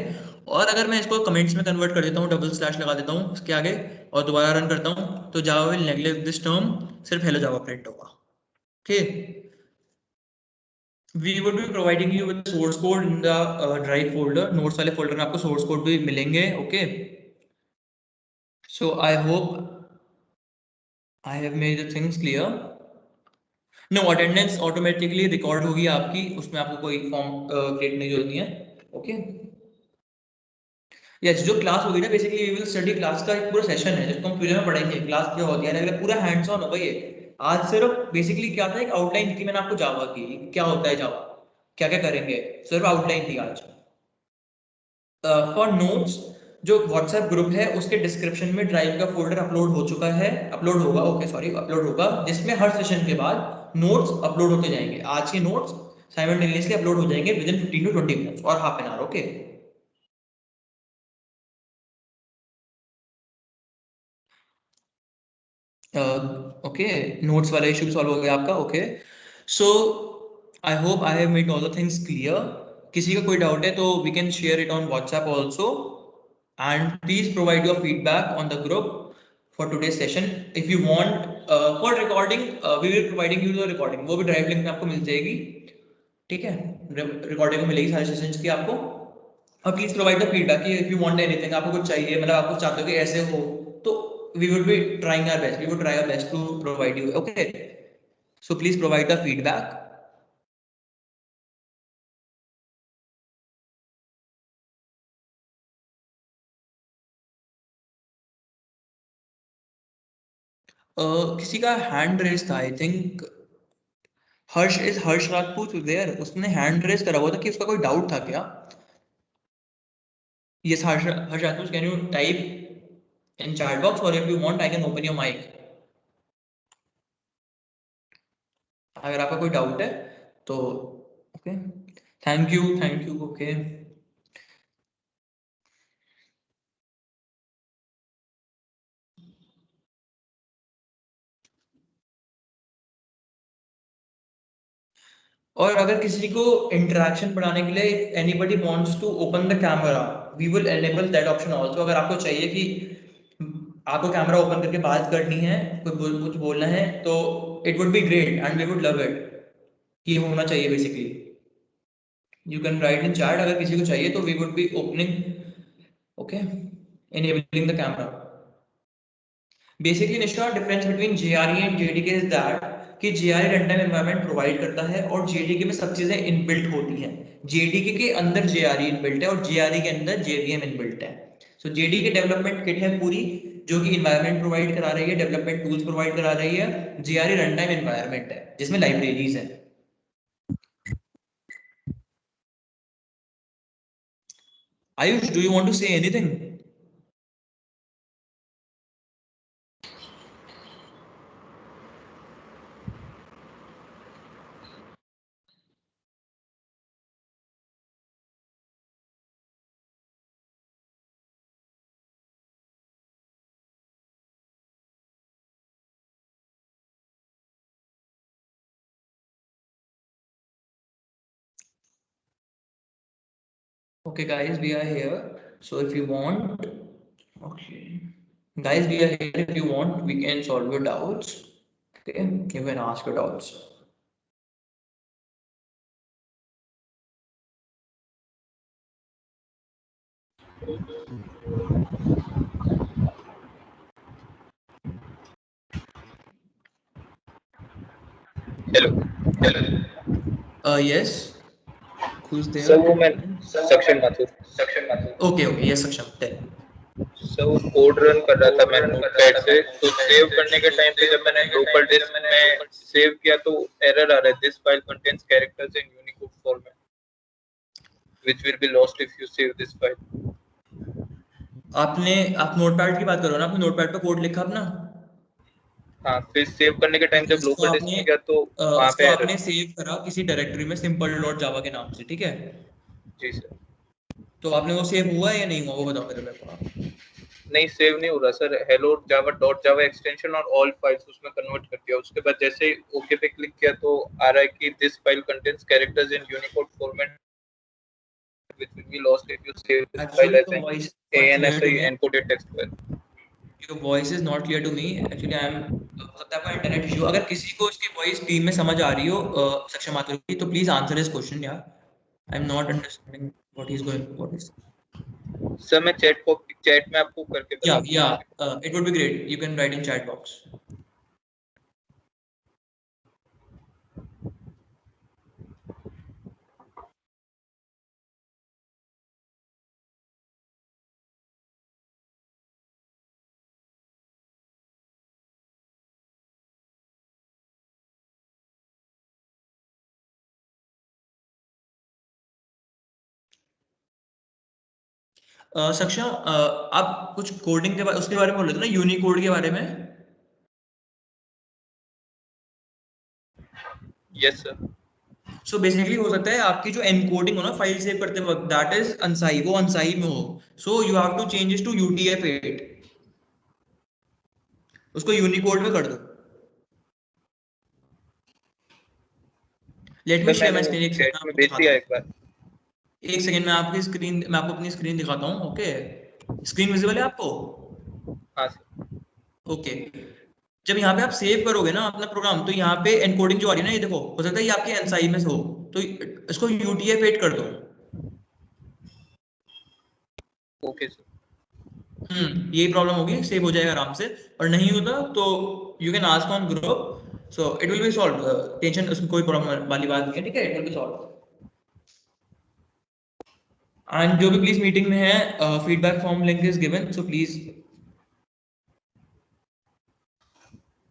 S1: और अगर मैं इसको कमेंट्स में कन्वर्ट कर देता हूँ, डबल स्लैश लगा देता हूँ इसके आगे और दोबारा रन करता हूँ, तो Java will neglect this term, सिर्फ हेलो जावा प्रिंट होगा, okay. We would be providing you with source code in the drive folder, notes वाले फोल्डर में आपको सोर्स कोड भी मिलेंगे, okay. So I hope I have made the things clear. No, attendance automatically record होगी आपकी, उसमें आपको कोई फॉर्म क्रिएट नहीं जरूरत नहीं है, ओके। यस, जो क्लास होगी ना basically we will study class का एक पूरा सेशन है जिसको हम फ्यूचर में पढ़ेंगे, क्लास क्या होती है, अगला पूरा हैंड्स ऑन होगा ये। आज सिर्फ बेसिकली क्या था, एक आउटलाइन थी मैंने आपको जावा की, क्या होता है जावा, क्या क्या करेंगे, सिर्फ आउटलाइन थी आज। फॉर नोट्स, जो व्हाट्सएप ग्रुप है उसके डिस्क्रिप्शन में ड्राइव का फोल्डर अपलोड हो चुका है, अपलोड होगा, ओके सॉरी अपलोड होगा, जिसमें हर सेशन के बाद नोट्स अपलोड होते जाएंगे। आज के नोट्स साइमल्टेनियसली अपलोड हो जाएंगे विद इन 15 to 20 मिनट्स और half an hour, okay. Okay, notes वाला इशू सॉल्व हो गया आपका। Okay, so I hope I have made all the things clear. किसी का कोई डाउट है तो we can share it on WhatsApp also, and please provide your feedback on the group for today session. If you want for recording, we will providing you the recording, वो भी ड्राइव लिंक में आपको मिल जाएगी, ठीक है, रिकॉर्डिंग मिलेगी सारे सेशंस की आपको। और प्लीज प्रोवाइड द फीडबैक कि इफ यू वांट एनीथिंग, आपको कुछ चाहिए, मतलब आप कुछ चाहते हो कि ऐसे हो, तो we would be trying our best, we would try our best to provide you. Okay, so please provide the feedback. किसी का हैंड रेस था, I think Harsh Rajput there, उसने हैंड रेस करा हुआ था कि उसका कोई डाउट था क्या? Yes, Harsh Rajput, can you type in chat box, और if you want I can open your mic, अगर आपका कोई डाउट है तो। Okay, thank you, thank you. Okay, और अगर किसी को इंटरेक्शन बढ़ाने के लिए anybody wants to open the camera, we will enable that option also. अगर आपको चाहिए कि आपको कैमरा ओपन करके बात करनी है, कुछ बोलना है, तो it would be great and we would love it, ये होना चाहिए basically. You can write in chat अगर किसी को चाहिए, तो we would be opening, okay, enabling the camera. Basically Nishtha, difference between JRE and JDK is that कि JRE run time environment provide करता है और JDK में सब चीजें इनबिल्ट होती हैं। JDK के अंदर JRE इनबिल्ट है और JRE के अंदर JVM इनबिल्ट है। सो JDK डेवलपमेंट किट है पूरी, जो कि इन्वायरमेंट प्रोवाइड करा रही है, डेवलपमेंट टूल्स प्रोवाइड करा रही है। JRE रन टाइम एनवायरनमेंट है जिसमें लाइब्रेरीज है। Ayush, do you want to say anything? Okay, guys, we are here. So if you want, okay, guys, we are here. If you want, we can solve your doubts. Okay, you can ask your doubts.
S2: Hello.
S1: Hello. Yes. Who's there?
S2: Sir वो मैं सक्षम Mathur.
S1: Okay, okay. Yes, Saksham. Tell.
S2: Sir वो कोड रन कर रहा था मैं नोटपैड से, तो सेव करने के टाइम पे जब मैंने लोकल डिस्क में सेव किया तो एरर आ रहा है, this file contains characters in Unicode format which will be lost if you save this file.
S1: आप नोटपैड की बात करो ना, आपने नोटपैड पे कोड लिखा अपना?
S2: हाँ, फिर सेव करने के टाइम जब लोकल डिस्क में गया तो वहाँ
S1: उसको
S2: पे
S1: आपने
S2: एरर।
S1: सेव करा किसी डायरेक्टरी में सिंपल डॉट जावा के नाम से, ठीक है?
S2: जी सर।
S1: तो आपने वो सेव हुआ है या नहीं हुआ, वो बताओ मेरे को आप।
S2: नहीं, सेव नहीं हो रहा सर। हेलो जावा डॉट जावा एक्सटेंशन और ऑल फाइल्स उसमें कन्वर्ट कर दिया, उसके बाद जैसे ही ओके पे क्लिक किया तो आ रहा है कि this file contains characters in Unicode format which will be lost if you save this file
S1: Actually,
S2: as
S1: your
S2: an
S1: voice is not clear to
S2: ANSI
S1: me.
S2: encoded text file.
S1: Your voice is not clear to me. Actually, I am, हो सकता है आपका इंटरनेट इशू। अगर किसी को इसकी वॉइस टीम में समझ आ रही हो, सक्षम माथुर की, तो प्लीज आंसर दिस क्वेश्चन यार। I am not understanding what is going, what is.
S2: Sir मैं चैट में आपको करके
S1: या
S2: बताता हूँ।
S1: It would be great, you can write in chat box. सक्षम, आप कुछ कोडिंग के बारे, उसके बारे में बोल रहे थे ना, यूनिकोड के बारे में?
S2: Yes sir.
S1: सो बेसिकली हो सकता है आपकी जो एनकोडिंग हो ना फाइल सेव करते वक्त, दैट इज अनसाई, वो अनसाई में हो। So you have to change it to UTF-8, उसको यूनिकोड में कर दो। Let me
S2: sir
S1: share my
S2: मैंने
S1: स्क्रीन, एक
S2: चैट
S1: सेकंड
S2: में
S1: आपको
S2: भेज
S1: दिखाता
S2: दिया
S1: हूँ।
S2: एक बार।
S1: एक सेकंड मैं आपकी स्क्रीन, मैं आपको अपनी स्क्रीन दिखाता हूँ। ओके, स्क्रीन विजिबल है आपको?
S2: हाँ सर।
S1: ओके, जब यहाँ पे आप सेव करोगे ना अपना प्रोग्राम, तो यहाँ पे एनकोडिंग जो आ रही है ना, ये देखो, हो सकता है ये आपके एनसाई में से हो, तो इसको UTF-8 कर दो।
S2: Okay sir.
S1: यही प्रॉब्लम होगी, सेव हो जाएगा आराम से। और नहीं होता तो you can ask on group, so it will be solve. Tension, उसमें कोई प्रॉब्लम वाली बात नहीं है, ठीक है, it will be solve. And जो भी प्लीज मीटिंग में है, feedback form link is given, so please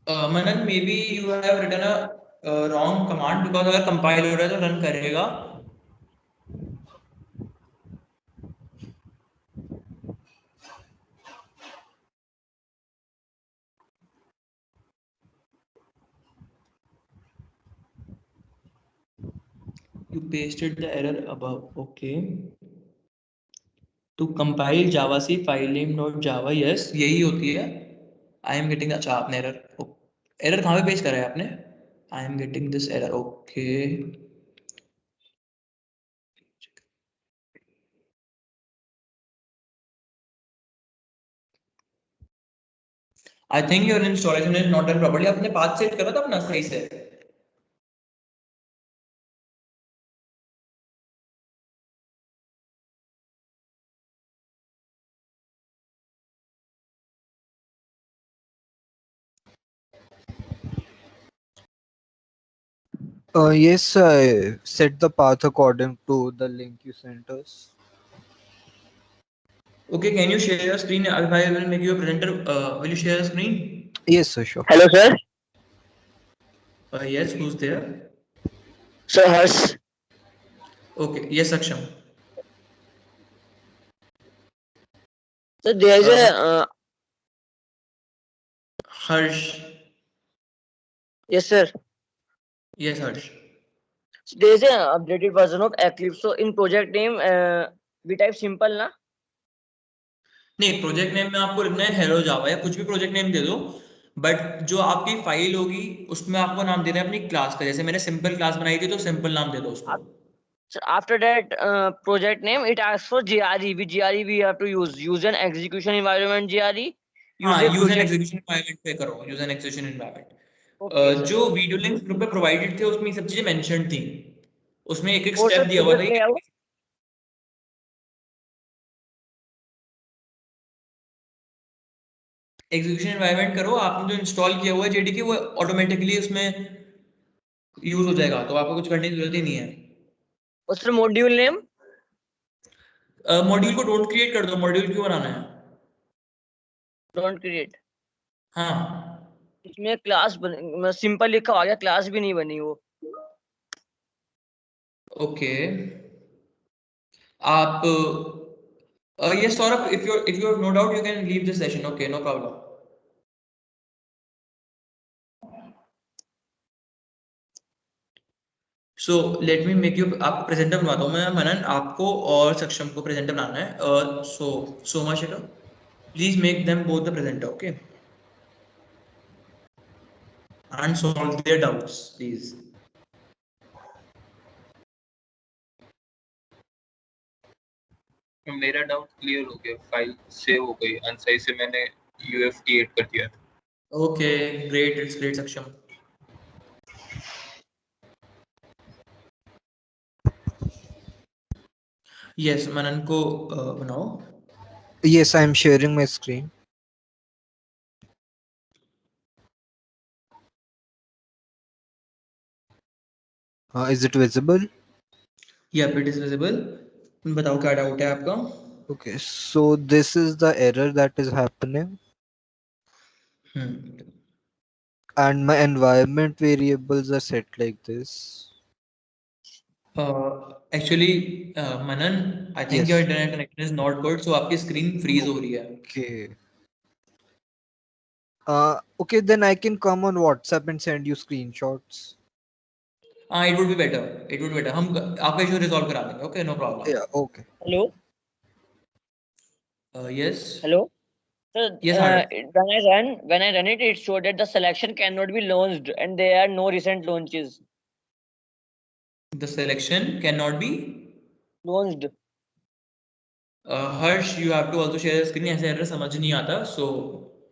S1: Manan, may be you have written a wrong command, because अगर कंपाइल हो रहा है तो रन करेगा। You pasted the error above. Okay. To compile Java C file name.java. Yes, यही होती है. I am getting, अच्छा आपने एरर, एरर कहाँ पे पेश करा है आपने? I am getting this error. Okay. I think your installation is not done properly. आपने पाथ सेट करा था अपना सही से?
S3: Yes, I set the path according to the link you sent us.
S1: Okay, can you share your screen? If I will make you a presenter, will you share your screen?
S3: Yes, sir, sure.
S4: Hello, sir.
S1: Yes, who's there?
S4: Sir, Harsh.
S1: Okay, yes, Aksham.
S4: So there is a
S1: Harsh.
S4: yes, sir.
S1: Yes, Harsh.
S4: So there is a updated version of Eclipse. So in project name, we type simple ना?
S1: नहीं, प्रोजेक्ट नेम में आपको लिखना है हेलो जावा, या कुछ भी प्रोजेक्ट नेम दे दो, बट जो आपकी फाइल होगी उसमें आपको नाम देना है अपनी क्लास का। जैसे मैंने सिंपल क्लास बनाई थी, तो सिंपल नाम दे दो उसको।
S4: So after that project name, it asks for GRE. With GRE, we have to use an execution environment GRE.
S1: हाँ,
S4: Use a
S1: use and
S4: project.
S1: Execution environment पे करो, use and execution
S4: Okay,
S1: environment.
S4: sir.
S1: जो वीडियो लिंक्स ग्रुप पे प्रोवाइडेड थे उसमें ये सब चीजें मेंशन थी, उसमें एक एक
S4: और
S1: स्टेप
S4: सर
S1: दिया हुआ था
S4: project
S1: कि
S4: layout.
S1: एग्जीक्यूशन एनवायरनमेंट करो। आपने जो इंस्टॉल किया हुआ है JDK, वो ऑटोमेटिकली उसमें यूज हो जाएगा, तो आपको कुछ करने की जरूरत ही नहीं है।
S4: और सर module name.
S1: मॉड्यूल को डोंट क्रिएट कर दो, मॉड्यूल क्यों बनाना है?
S4: Don't create.
S1: हाँ,
S4: इसमें क्लास बन सिंपल लिखा आ गया, क्लास भी नहीं बनी वो।
S1: ओके। आप yes, Saurabh, if you have no doubt, you can leave this session. Okay, no problem. So let me make you, आप प्रेजेंटर बनवाता हूँ मैं मनन, आपको और सक्षम को प्रेजेंटर बनाना है। Soma Shekhar, please make them both the presenter, okay? And solve their doubts, please.
S2: मेरा डाउट क्लियर हो गया, फाइल सेव हो गई, अनसही से मैंने UFT-8 कर दिया था।
S1: Okay, great, it's great, Saksham. Yes, मनन को बनाओ।
S3: Yes, I am sharing my screen. Is it visible?
S1: Yep, it is visible. बताओ क्या डाउट है आपका?
S3: Okay, so this is the error that is happening, and my environment variables are set like this.
S1: Actually, Manan, I think your
S3: Yes.
S1: internet connection is not good, so आपकी screen freeze हो रही है।
S3: Okay. Okay, then I can come on WhatsApp and send you screenshots.
S1: हाँ, it would be better. It would be better. हम आपका issue resolve करा देंगे. Okay, no problem.
S3: Yeah, okay.
S4: Hello.
S1: Yes.
S4: Hello. So
S1: Yes, Harsh.
S4: when I run it, it showed that the selection cannot be launched and there are no recent launches.
S1: The selection cannot be
S4: launched.
S1: Harsh, you have to also share your screen. ऐसे error समझ नहीं आता. So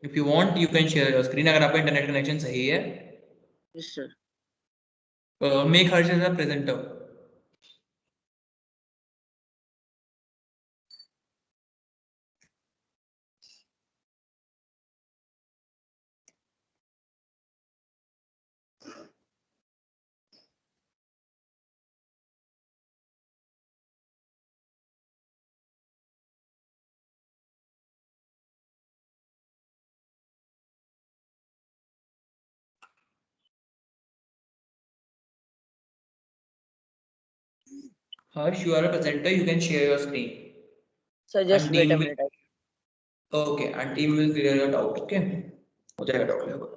S1: if you want, you can share your screen. अगर आपका internet connection सही है.
S4: Yes, sir.
S1: Make Harsh as a presenter. Harsh, you are a presenter. You can share your screen.
S4: Sir, just
S1: And
S4: wait a
S1: team will.
S4: minute.
S1: Okay, and team will clear your doubt. Okay. हो जाएगा doubt clear.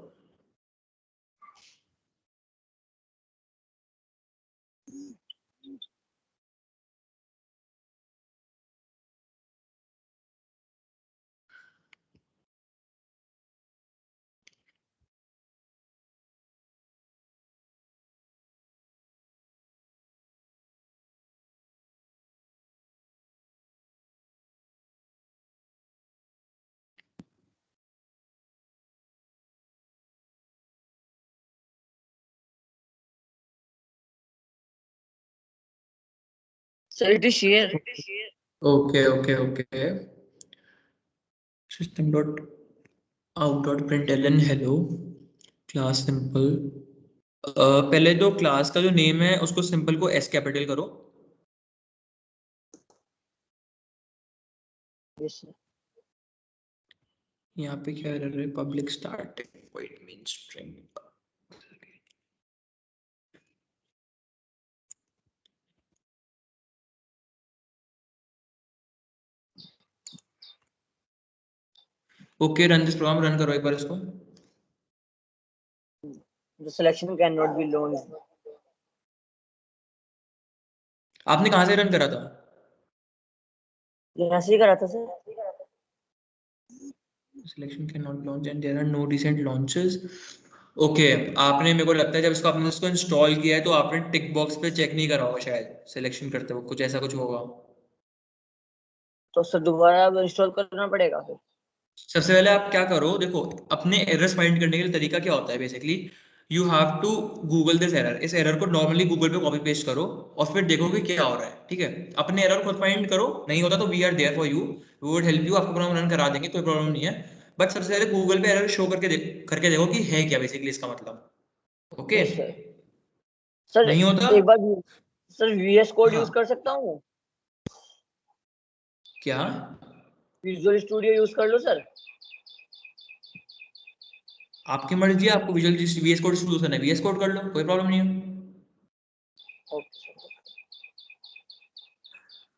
S4: Sir, it is share.
S1: Okay. System dot out dot println hello class simple. पहले तो क्लास का जो नेम है उसको सिंपल को एस कैपिटल करो.
S4: Yes, sir.
S1: यहाँ पे क्या एरर है? Public starting void mean string. Okay, run this program. Run करो एक बार इसको.
S4: The selection cannot be launched.
S1: आपने कहाँ से रन करा था?
S4: यहाँ से ही करा था sir.
S1: Selection cannot launch and there are no recent launches. Okay, आपने, मेरे को लगता है जब इसको आपने उसको इंस्टॉल किया है तो आपने टिक बॉक्स पे चेक नहीं करा होगा शायद सिलेक्शन करते हो, कुछ ऐसा कुछ होगा.
S4: तो सर दोबारा इंस्टॉल करना पड़ेगा फिर.
S1: सबसे पहले आप क्या करो, देखो अपने एरर्स फाइंड करने के लिए तरीका क्या होता है. Basically you have to Google this error. इस एरर को नॉर्मली गूगल पे कॉपी पेस्ट करो और फिर देखो कि क्या हो रहा है. ठीक है, अपने एरर खुद फाइंड करो. नहीं होता तो we are there for you, we would help you. आपको प्रोग्राम रन करा देंगे, कोई प्रॉब्लम नहीं है. बट सबसे पहले गूगल पे एरर शो करके देखो कि है क्या बेसिकली इसका मतलब. ओके.
S4: Yes, sir. सर
S1: नहीं होता.
S4: एक बार सर VS कोड
S1: हाँ.
S4: यूज कर सकता हूँ.
S1: क्या?
S4: विजुअल स्टूडियो यूज कर लो सर.
S1: आपकी मर्जी है, आपको विजुअल वीएस कोड यूज करना है, वीएस कोड कर लो, कोई प्रॉब्लम नहीं है.
S4: Okay.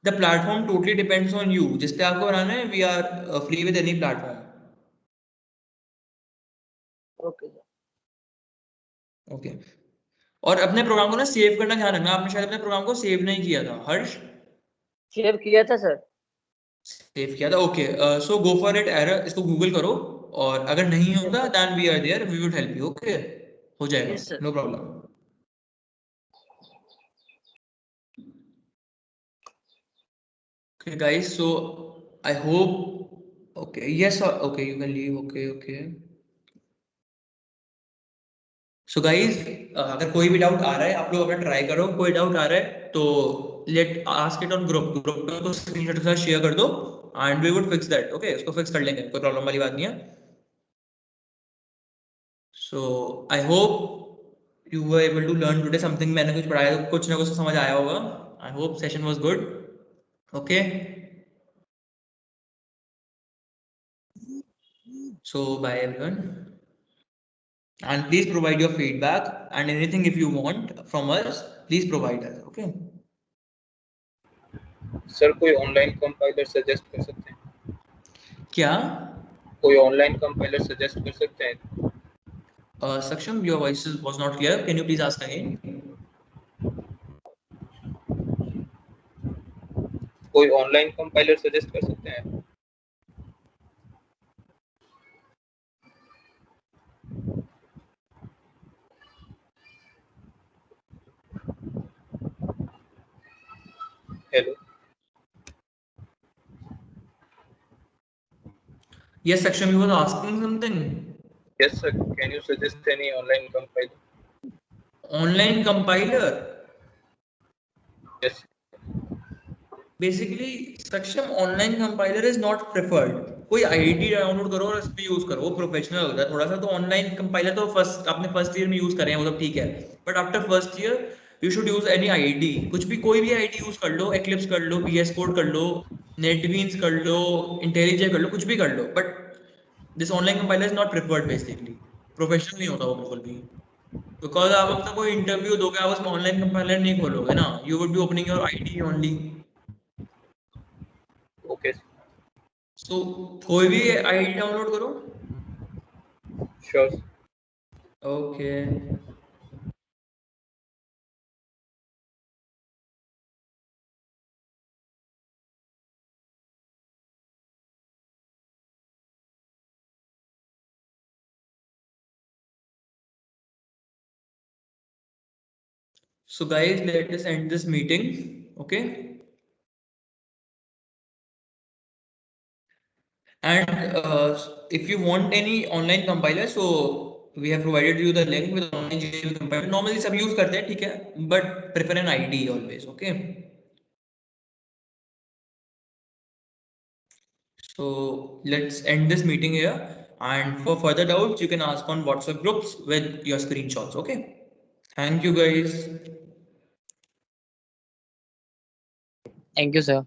S1: The platform totally depends on you. जिस पे आपको बनाना है, we are free with any platform.
S4: Okay sir.
S1: Okay. और अपने प्रोग्राम को ना सेव करना ध्यान रखना. आपने शायद अपने प्रोग्राम को सेव नहीं किया था हर्ष.
S4: सेव किया था सर.
S1: सेव किया था. Okay, so go for it. Error इसको गूगल करो और अगर नहीं
S4: यस
S1: होता
S4: sir.
S1: Then we are there, we would help you. Okay, हो जाएगा,
S4: yes sir.
S1: No problem. Okay guys, so I hope. Okay, yes, okay, you can leave. Okay. So guys, अगर कोई भी डाउट आ रहा है आप लोग अपना ट्राई करो. कोई डाउट आ रहा है तो let ask it on group पे उसको स्क्रीनशॉट के साथ शेयर कर दो and we would fix that. Okay, उसको फिक्स कर लेंगे, कोई प्रॉब्लम वाली बात नहीं है. So I hope you were able to learn today something. मैंने कुछ पढ़ाया, कुछ ना कुछ तो समझ आया होगा. I hope session was good. Okay, so bye everyone. And please provide your feedback and anything if you want from us, please provide us. Okay.
S2: Sir कोई ऑनलाइन कंपाइलर सजेस्ट कर सकते हैं?
S1: क्या?
S2: कोई ऑनलाइन कंपाइलर सजेस्ट कर सकते हैं?
S1: Saksham, your voice was not clear. Can you please ask again?
S2: कोई ऑनलाइन कंपाइलर सजेस्ट कर सकते हैं? Hello.
S1: Yes, Saksham, you were asking something.
S2: Yes, sir. Can you suggest any online compiler?
S1: Online compiler.
S2: Yes.
S1: Basically, Saksham online compiler is not preferred. कोई आईडी डाउनलोड करो और इस पे यूज करो, वो प्रोफेशनल होता है थोड़ा सा. तो ऑनलाइन कंपाइलर तो आपने फर्स्ट ईयर में यूज करे हैं, वो सब ठीक है. But after first year you should use any ID, कुछ भी कोई भी आईडी यूज कर लो, एक्लिप्स कर लो, VS कोड कर लो, नेटबीन्स कर लो, इंटेलिजे कर लो, कुछ भी कर लो. But this online compiler is not preferred. Basically professional नहीं होता वो बिल्कुल भी. बिकॉज आप अपना कोई इंटरव्यू दोगे, आप उसमें ऑनलाइन कंपाइलर नहीं खोलोगे ना. You would be opening your ID only.
S2: Okay.
S1: सो कोई भी आईडी डाउनलोड करो.
S2: Sure. Sir.
S1: Okay. So guys, let us end this meeting. Okay. And if you want any online compiler, so we have provided you the link with online GL compiler. Normally सब use करते हैं, ठीक है, but prefer an ID always. Okay. So let's end this meeting here. And for further doubts, you can ask on WhatsApp groups with your screenshots. Okay. Thank you guys.
S4: Thank you, sir.